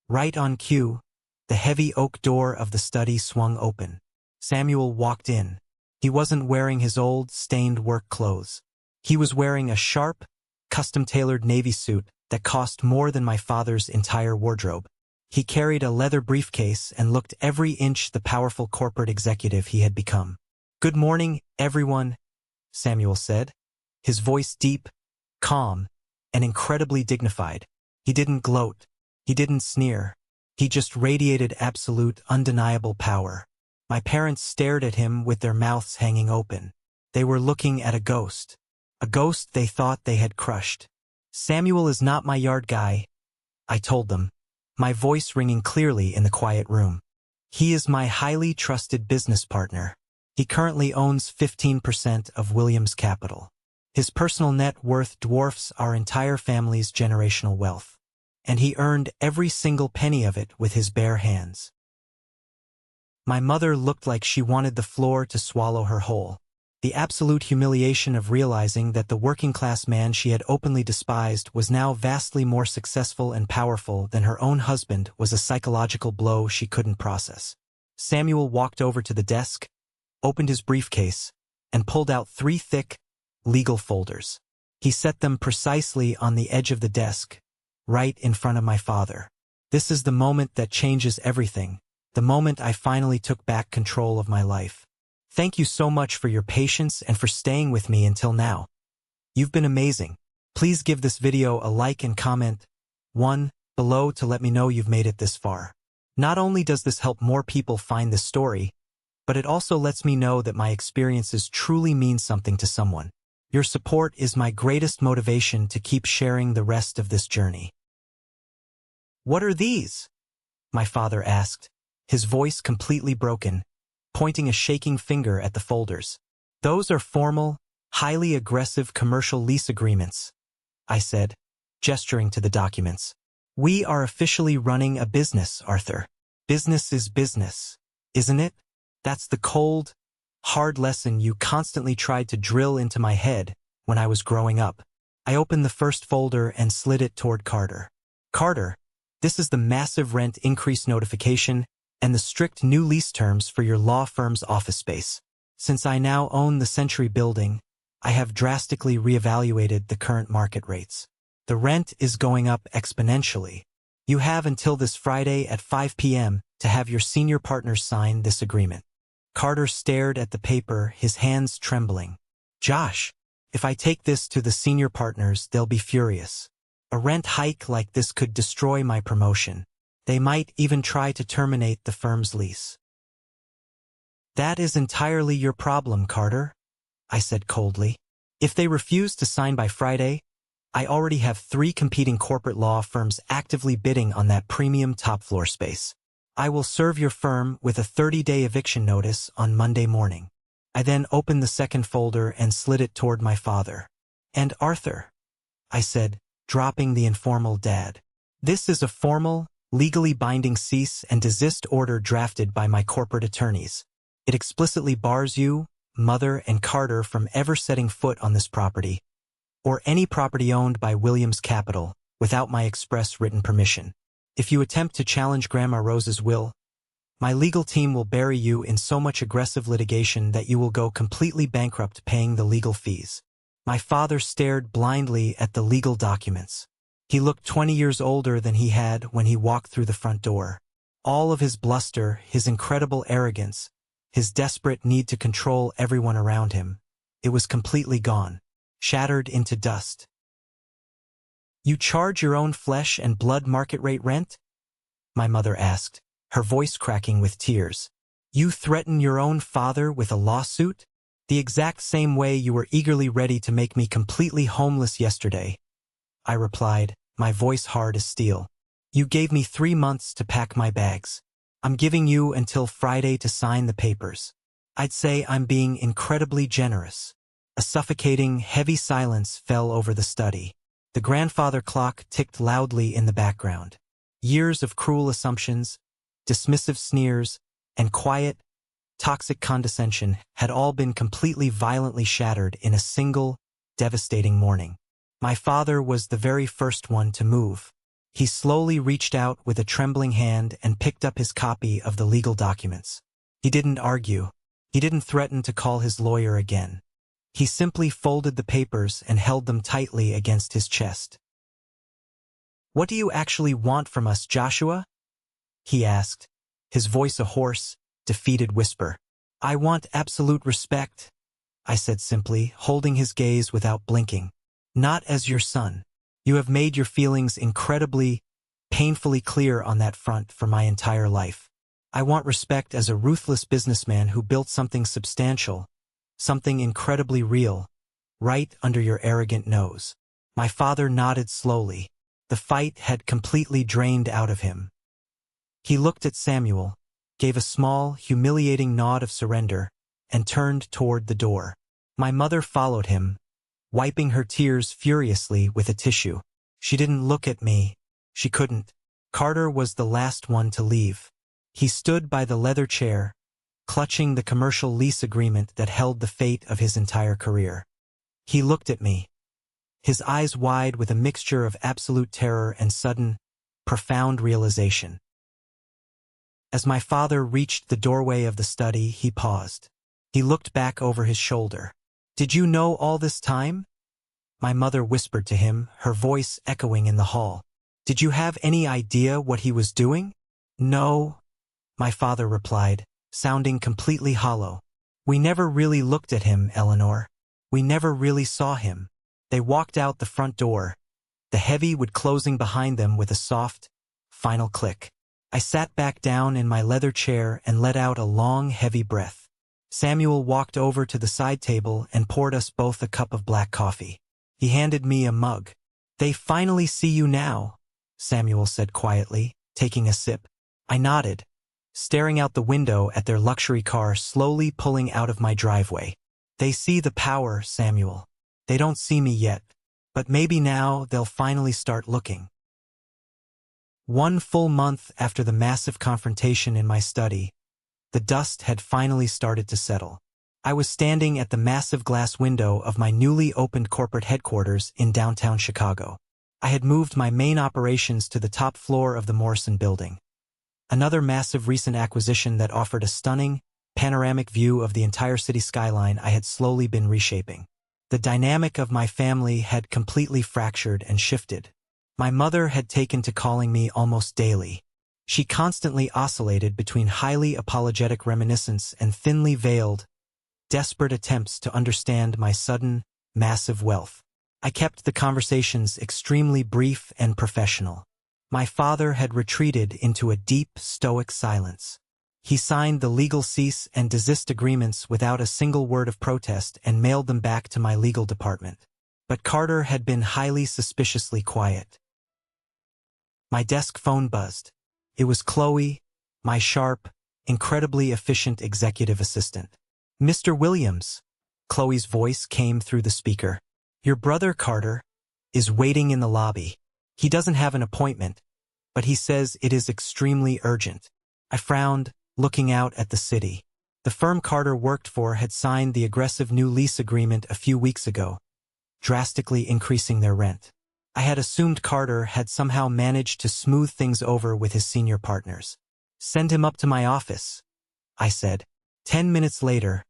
Right on cue, the heavy oak door of the study swung open. Samuel walked in. He wasn't wearing his old, stained work clothes. He was wearing a sharp, custom-tailored navy suit that cost more than my father's entire wardrobe. He carried a leather briefcase and looked every inch the powerful corporate executive he had become. Good morning, everyone, Samuel said, his voice deep, calm, and incredibly dignified. He didn't gloat. He didn't sneer. He just radiated absolute, undeniable power. My parents stared at him with their mouths hanging open. They were looking at a ghost they thought they had crushed. Samuel is not my yard guy, I told them, my voice ringing clearly in the quiet room. He is my highly trusted business partner. He currently owns 15% of Williams Capital. His personal net worth dwarfs our entire family's generational wealth, and he earned every single penny of it with his bare hands. My mother looked like she wanted the floor to swallow her whole. The absolute humiliation of realizing that the working-class man she had openly despised was now vastly more successful and powerful than her own husband was a psychological blow she couldn't process. Samuel walked over to the desk, opened his briefcase, and pulled out 3 thick, legal folders. He set them precisely on the edge of the desk, right in front of my father. This is the moment that changes everything, the moment I finally took back control of my life. Thank you so much for your patience and for staying with me until now. You've been amazing. Please give this video a like and comment one below to let me know you've made it this far. Not only does this help more people find this story, but it also lets me know that my experiences truly mean something to someone. Your support is my greatest motivation to keep sharing the rest of this journey. What are these? My father asked, his voice completely broken, pointing a shaking finger at the folders. Those are formal, highly aggressive commercial lease agreements, I said, gesturing to the documents. We are officially running a business, Arthur. Business is business, isn't it? That's the cold, hard lesson you constantly tried to drill into my head when I was growing up. I opened the first folder and slid it toward Carter. Carter, this is the massive rent increase notification and the strict new lease terms for your law firm's office space. Since I now own the Century building, I have drastically reevaluated the current market rates. The rent is going up exponentially. You have until this Friday at 5 p.m. to have your senior partners sign this agreement. Carter stared at the paper, his hands trembling. Josh, if I take this to the senior partners, they'll be furious. A rent hike like this could destroy my promotion. They might even try to terminate the firm's lease. That is entirely your problem, Carter, I said coldly. If they refuse to sign by Friday, I already have 3 competing corporate law firms actively bidding on that premium top-floor space. I will serve your firm with a 30-day eviction notice on Monday morning. I then opened the second folder and slid it toward my father. And Arthur, I said, dropping the informal dad. This is a formal, legally binding cease and desist order drafted by my corporate attorneys. It explicitly bars you, Mother, and Carter from ever setting foot on this property, or any property owned by Williams Capital, without my express written permission. If you attempt to challenge Grandma Rose's will, my legal team will bury you in so much aggressive litigation that you will go completely bankrupt paying the legal fees. My father stared blindly at the legal documents. He looked 20 years older than he had when he walked through the front door. All of his bluster, his incredible arrogance, his desperate need to control everyone around him, it was completely gone, shattered into dust. You charge your own flesh and blood market rate rent? My mother asked, her voice cracking with tears. You threaten your own father with a lawsuit? The exact same way you were eagerly ready to make me completely homeless yesterday, I replied, my voice hard as steel. You gave me 3 months to pack my bags. I'm giving you until Friday to sign the papers. I'd say I'm being incredibly generous. A suffocating, heavy silence fell over the study. The grandfather clock ticked loudly in the background. Years of cruel assumptions, dismissive sneers, and quiet, toxic condescension had all been completely violently shattered in a single, devastating morning. My father was the very first one to move. He slowly reached out with a trembling hand and picked up his copy of the legal documents. He didn't argue. He didn't threaten to call his lawyer again. He simply folded the papers and held them tightly against his chest. What do you actually want from us, Joshua? He asked, his voice a hoarse, defeated whisper. I want absolute respect, I said simply, holding his gaze without blinking. Not as your son. You have made your feelings incredibly, painfully clear on that front for my entire life. I want respect as a ruthless businessman who built something substantial, something incredibly real, right under your arrogant nose. My father nodded slowly. The fight had completely drained out of him. He looked at Samuel, gave a small, humiliating nod of surrender, and turned toward the door. My mother followed him, wiping her tears furiously with a tissue. She didn't look at me. She couldn't. Carter was the last one to leave. He stood by the leather chair, clutching the commercial lease agreement that held the fate of his entire career. He looked at me, his eyes wide with a mixture of absolute terror and sudden, profound realization. As my father reached the doorway of the study, he paused. He looked back over his shoulder. Did you know all this time? My mother whispered to him, her voice echoing in the hall. Did you have any idea what he was doing? No, my father replied, sounding completely hollow. We never really looked at him, Eleanor. We never really saw him. They walked out the front door, the heavy wood closing behind them with a soft, final click. I sat back down in my leather chair and let out a long, heavy breath. Samuel walked over to the side table and poured us both a cup of black coffee. He handed me a mug. "They finally see you now," Samuel said quietly, taking a sip. I nodded, staring out the window at their luxury car slowly pulling out of my driveway. "They see the power, Samuel. They don't see me yet, but maybe now they'll finally start looking." 1 full month after the massive confrontation in my study, the dust had finally started to settle. I was standing at the massive glass window of my newly opened corporate headquarters in downtown Chicago. I had moved my main operations to the top floor of the Morrison building, another massive recent acquisition that offered a stunning, panoramic view of the entire city skyline I had slowly been reshaping. The dynamic of my family had completely fractured and shifted. My mother had taken to calling me almost daily. She constantly oscillated between highly apologetic reminiscence and thinly veiled, desperate attempts to understand my sudden, massive wealth. I kept the conversations extremely brief and professional. My father had retreated into a deep, stoic silence. He signed the legal cease and desist agreements without a single word of protest and mailed them back to my legal department. But Carter had been highly suspiciously quiet. My desk phone buzzed. It was Chloe, my sharp, incredibly efficient executive assistant. "Mr. Williams," Chloe's voice came through the speaker. "Your brother, Carter, is waiting in the lobby. He doesn't have an appointment, but he says it is extremely urgent." I frowned, looking out at the city. The firm Carter worked for had signed the aggressive new lease agreement a few weeks ago, drastically increasing their rent. I had assumed Carter had somehow managed to smooth things over with his senior partners. "Send him up to my office," I said. 10 minutes later,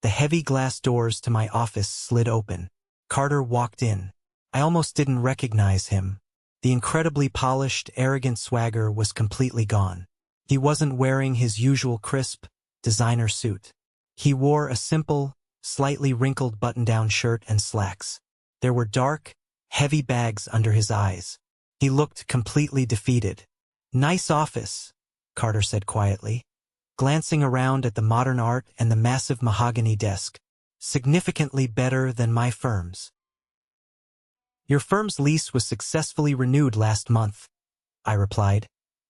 the heavy glass doors to my office slid open. Carter walked in. I almost didn't recognize him. The incredibly polished, arrogant swagger was completely gone. He wasn't wearing his usual crisp, designer suit. He wore a simple, slightly wrinkled button-down shirt and slacks. There were dark, heavy bags under his eyes. He looked completely defeated. "Nice office," Carter said quietly, glancing around at the modern art and the massive mahogany desk. "Significantly better than my firm's." "Your firm's lease was successfully renewed last month," I replied,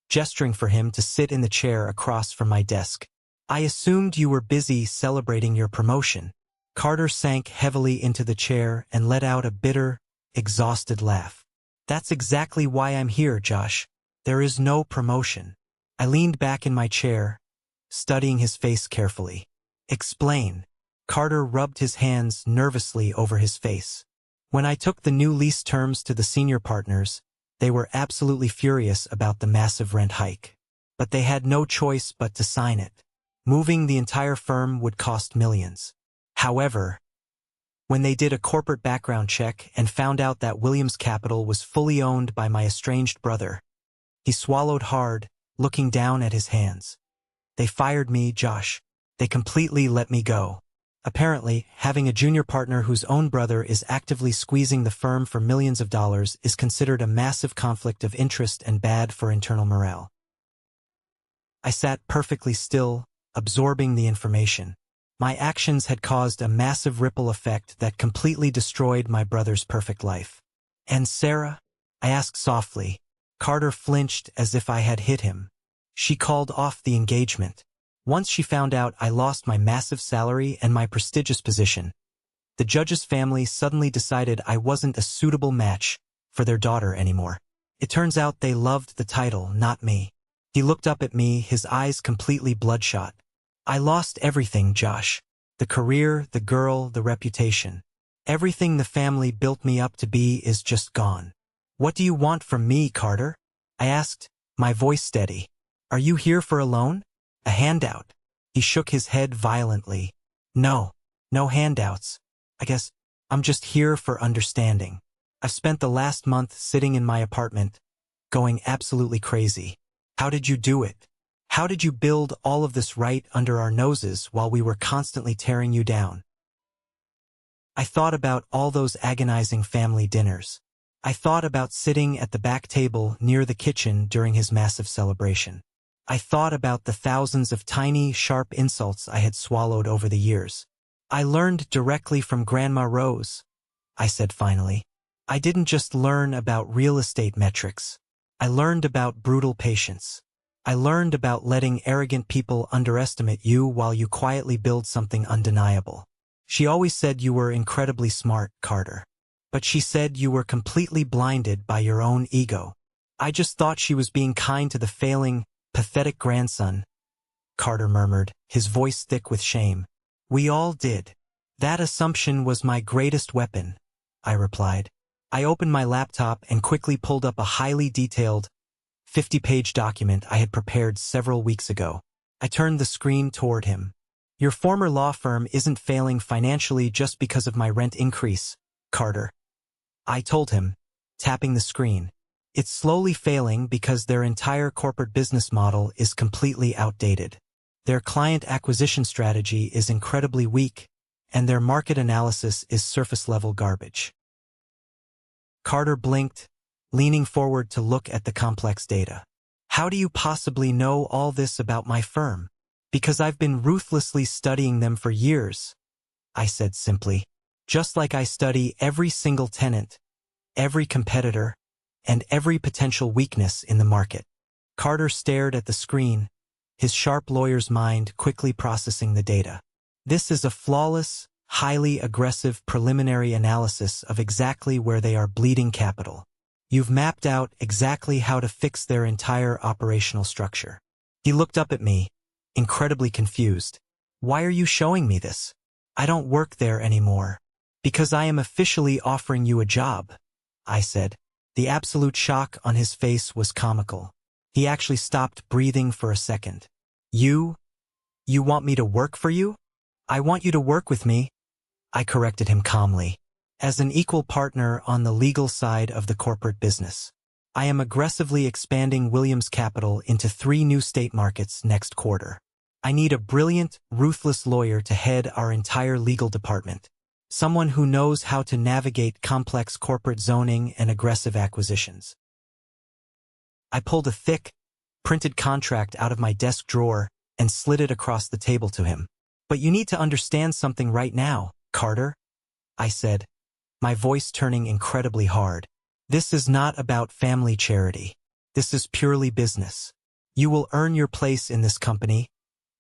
gesturing for him to sit in the chair across from my desk. "I assumed you were busy celebrating your promotion." Carter sank heavily into the chair and let out a bitter, exhausted laugh. "That's exactly why I'm here, Josh. There is no promotion." I leaned back in my chair, studying his face carefully. "Explain." Carter rubbed his hands nervously over his face. "When I took the new lease terms to the senior partners, they were absolutely furious about the massive rent hike. But they had no choice but to sign it. Moving the entire firm would cost millions. However, when they did a corporate background check and found out that Williams Capital was fully owned by my estranged brother, he swallowed hard, looking down at his hands. "They fired me, Josh. They completely let me go." Apparently, having a junior partner whose own brother is actively squeezing the firm for millions of dollars is considered a massive conflict of interest and bad for internal morale. I sat perfectly still, absorbing the information. My actions had caused a massive ripple effect that completely destroyed my brother's perfect life. "And Sarah?" I asked softly. Carter flinched as if I had hit him. "She called off the engagement. Once she found out I lost my massive salary and my prestigious position, the judge's family suddenly decided I wasn't a suitable match for their daughter anymore. It turns out they loved the title, not me." He looked up at me, his eyes completely bloodshot. "I lost everything, Josh. The career, the girl, the reputation. Everything the family built me up to be is just gone." "What do you want from me, Carter?" I asked, my voice steady. "Are you here for a loan? A handout?" He shook his head violently. "No, no handouts. I guess I'm just here for understanding. I've spent the last month sitting in my apartment, going absolutely crazy." "How did you do it?" How did you build all of this right under our noses while we were constantly tearing you down? I thought about all those agonizing family dinners. I thought about sitting at the back table near the kitchen during his massive celebration. I thought about the thousands of tiny, sharp insults I had swallowed over the years. I learned directly from Grandma Rose, I said finally. I didn't just learn about real estate metrics. I learned about brutal patience. I learned about letting arrogant people underestimate you while you quietly build something undeniable. She always said you were incredibly smart, Carter. But she said you were completely blinded by your own ego. I just thought she was being kind to the failing, pathetic grandson, Carter murmured, his voice thick with shame. We all did. That assumption was my greatest weapon, I replied. I opened my laptop and quickly pulled up a highly detailed, 50-page document I had prepared several weeks ago. I turned the screen toward him. Your former law firm isn't failing financially just because of my rent increase, Carter. I told him, tapping the screen. It's slowly failing because their entire corporate business model is completely outdated. Their client acquisition strategy is incredibly weak, and their market analysis is surface-level garbage. Carter blinked, leaning forward to look at the complex data. How do you possibly know all this about my firm? Because I've been ruthlessly studying them for years, I said simply. Just like I study every single tenant, every competitor, and every potential weakness in the market. Carter stared at the screen, his sharp lawyer's mind quickly processing the data. This is a flawless, highly aggressive preliminary analysis of exactly where they are bleeding capital. You've mapped out exactly how to fix their entire operational structure. He looked up at me, incredibly confused. Why are you showing me this? I don't work there anymore. Because I am officially offering you a job, I said. The absolute shock on his face was comical. He actually stopped breathing for a second. You want me to work for you? I want you to work with me, I corrected him calmly. As an equal partner on the legal side of the corporate business. I am aggressively expanding Williams Capital into 3 new state markets next quarter. I need a brilliant, ruthless lawyer to head our entire legal department. Someone who knows how to navigate complex corporate zoning and aggressive acquisitions. I pulled a thick, printed contract out of my desk drawer and slid it across the table to him. But you need to understand something right now, Carter, I said, my voice turning incredibly hard. This is not about family charity. This is purely business. You will earn your place in this company,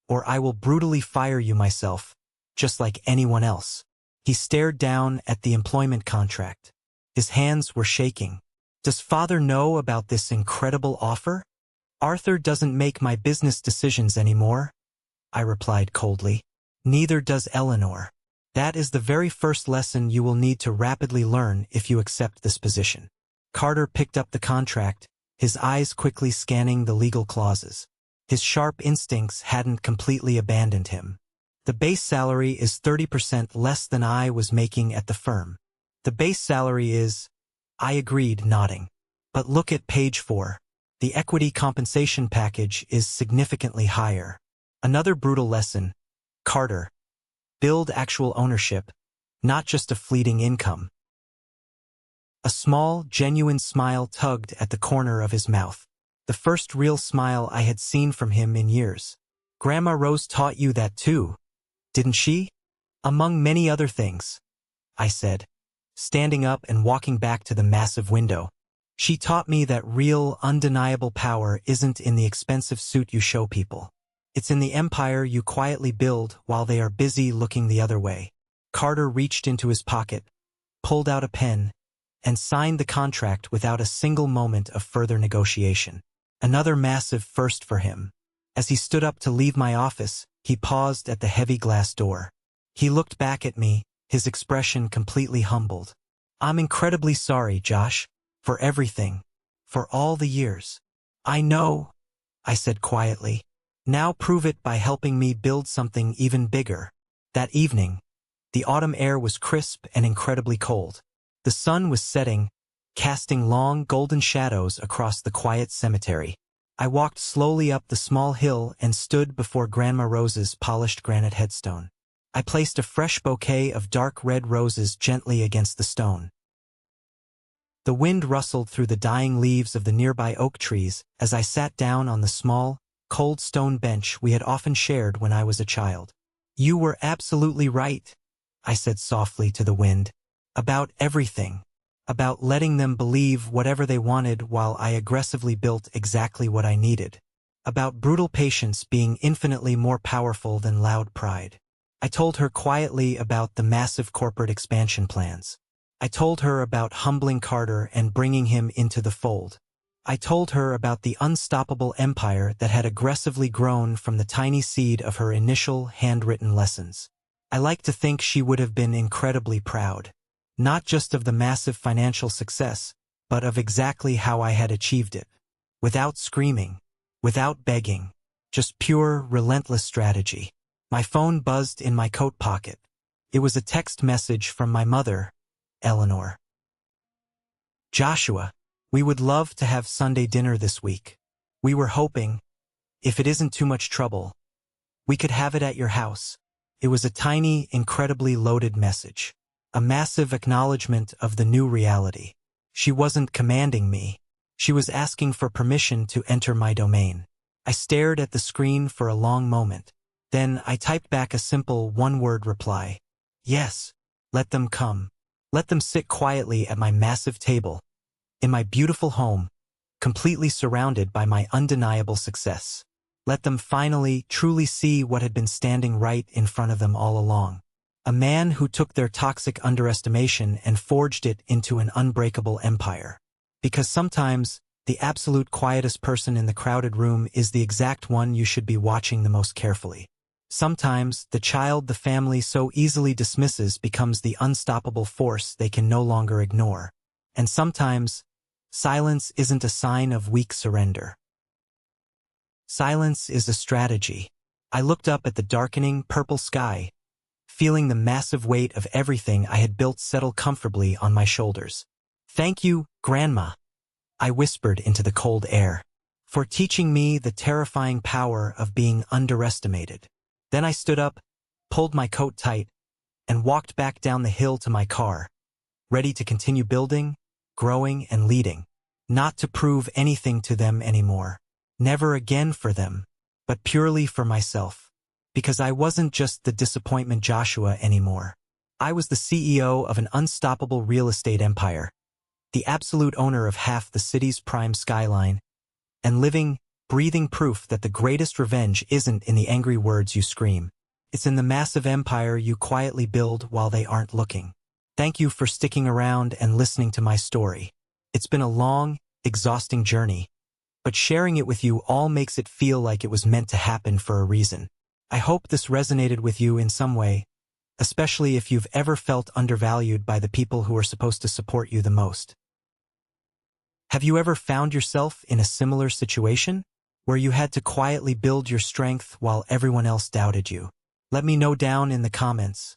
or I will brutally fire you myself, just like anyone else. He stared down at the employment contract. His hands were shaking. Does Father know about this incredible offer? Arthur doesn't make my business decisions anymore, I replied coldly. Neither does Eleanor. That is the very first lesson you will need to rapidly learn if you accept this position. Carter picked up the contract, his eyes quickly scanning the legal clauses. His sharp instincts hadn't completely abandoned him. The base salary is 30% less than I was making at the firm. The base salary is, I agreed, nodding. But look at page 4. The equity compensation package is significantly higher. Another brutal lesson, Carter. Build actual ownership, not just a fleeting income. A small, genuine smile tugged at the corner of his mouth. The first real smile I had seen from him in years. Grandma Rose taught you that too, didn't she? Among many other things, I said, standing up and walking back to the massive window. She taught me that real, undeniable power isn't in the expensive suit you show people. It's in the empire you quietly build while they are busy looking the other way. Carter reached into his pocket, pulled out a pen, and signed the contract without a single moment of further negotiation. Another massive first for him. As he stood up to leave my office, he paused at the heavy glass door. He looked back at me, his expression completely humbled. I'm incredibly sorry, Josh, for everything, for all the years. I know, I said quietly. Now prove it by helping me build something even bigger. That evening, the autumn air was crisp and incredibly cold. The sun was setting, casting long golden shadows across the quiet cemetery. I walked slowly up the small hill and stood before Grandma Rose's polished granite headstone. I placed a fresh bouquet of dark red roses gently against the stone. The wind rustled through the dying leaves of the nearby oak trees as I sat down on the small, cold stone bench we had often shared when I was a child. "You were absolutely right," I said softly to the wind. "About everything. About letting them believe whatever they wanted while I aggressively built exactly what I needed. About brutal patience being infinitely more powerful than loud pride." I told her quietly about the massive corporate expansion plans. I told her about humbling Carter and bringing him into the fold. I told her about the unstoppable empire that had aggressively grown from the tiny seed of her initial handwritten lessons. I like to think she would have been incredibly proud, not just of the massive financial success, but of exactly how I had achieved it. Without screaming, without begging, just pure, relentless strategy. My phone buzzed in my coat pocket. It was a text message from my mother, Eleanor. "Joshua, we would love to have Sunday dinner this week. We were hoping, if it isn't too much trouble, we could have it at your house." It was a tiny, incredibly loaded message. A massive acknowledgement of the new reality. She wasn't commanding me. She was asking for permission to enter my domain. I stared at the screen for a long moment. Then I typed back a simple one-word reply. "Yes, let them come. Let them sit quietly at my massive table, in my beautiful home, completely surrounded by my undeniable success. Let them finally, truly see what had been standing right in front of them all along. A man who took their toxic underestimation and forged it into an unbreakable empire. Because sometimes, the absolute quietest person in the crowded room is the exact one you should be watching the most carefully. Sometimes, the child the family so easily dismisses becomes the unstoppable force they can no longer ignore. And sometimes, silence isn't a sign of weak surrender. Silence is a strategy. I looked up at the darkening, purple sky, feeling the massive weight of everything I had built settle comfortably on my shoulders. "Thank you, Grandma," I whispered into the cold air, "for teaching me the terrifying power of being underestimated." Then I stood up, pulled my coat tight, and walked back down the hill to my car, ready to continue building, growing, and leading. Not to prove anything to them anymore. Never again for them, but purely for myself. Because I wasn't just the disappointment Joshua anymore. I was the CEO of an unstoppable real estate empire, the absolute owner of half the city's prime skyline, and living, breathing proof that the greatest revenge isn't in the angry words you scream. It's in the massive empire you quietly build while they aren't looking. Thank you for sticking around and listening to my story. It's been a long, exhausting journey, but sharing it with you all makes it feel like it was meant to happen for a reason. I hope this resonated with you in some way, especially if you've ever felt undervalued by the people who are supposed to support you the most. Have you ever found yourself in a similar situation, where you had to quietly build your strength while everyone else doubted you? Let me know down in the comments.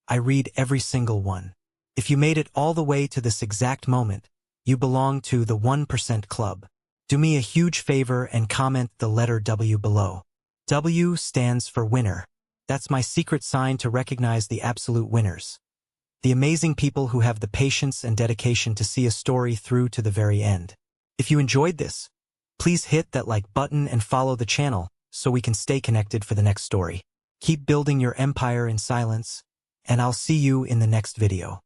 I read every single one. If you made it all the way to this exact moment, you belong to the 1% Club. Do me a huge favor and comment the letter W below. W stands for winner. That's my secret sign to recognize the absolute winners. The amazing people who have the patience and dedication to see a story through to the very end. If you enjoyed this, please hit that like button and follow the channel so we can stay connected for the next story. Keep building your empire in silence, and I'll see you in the next video.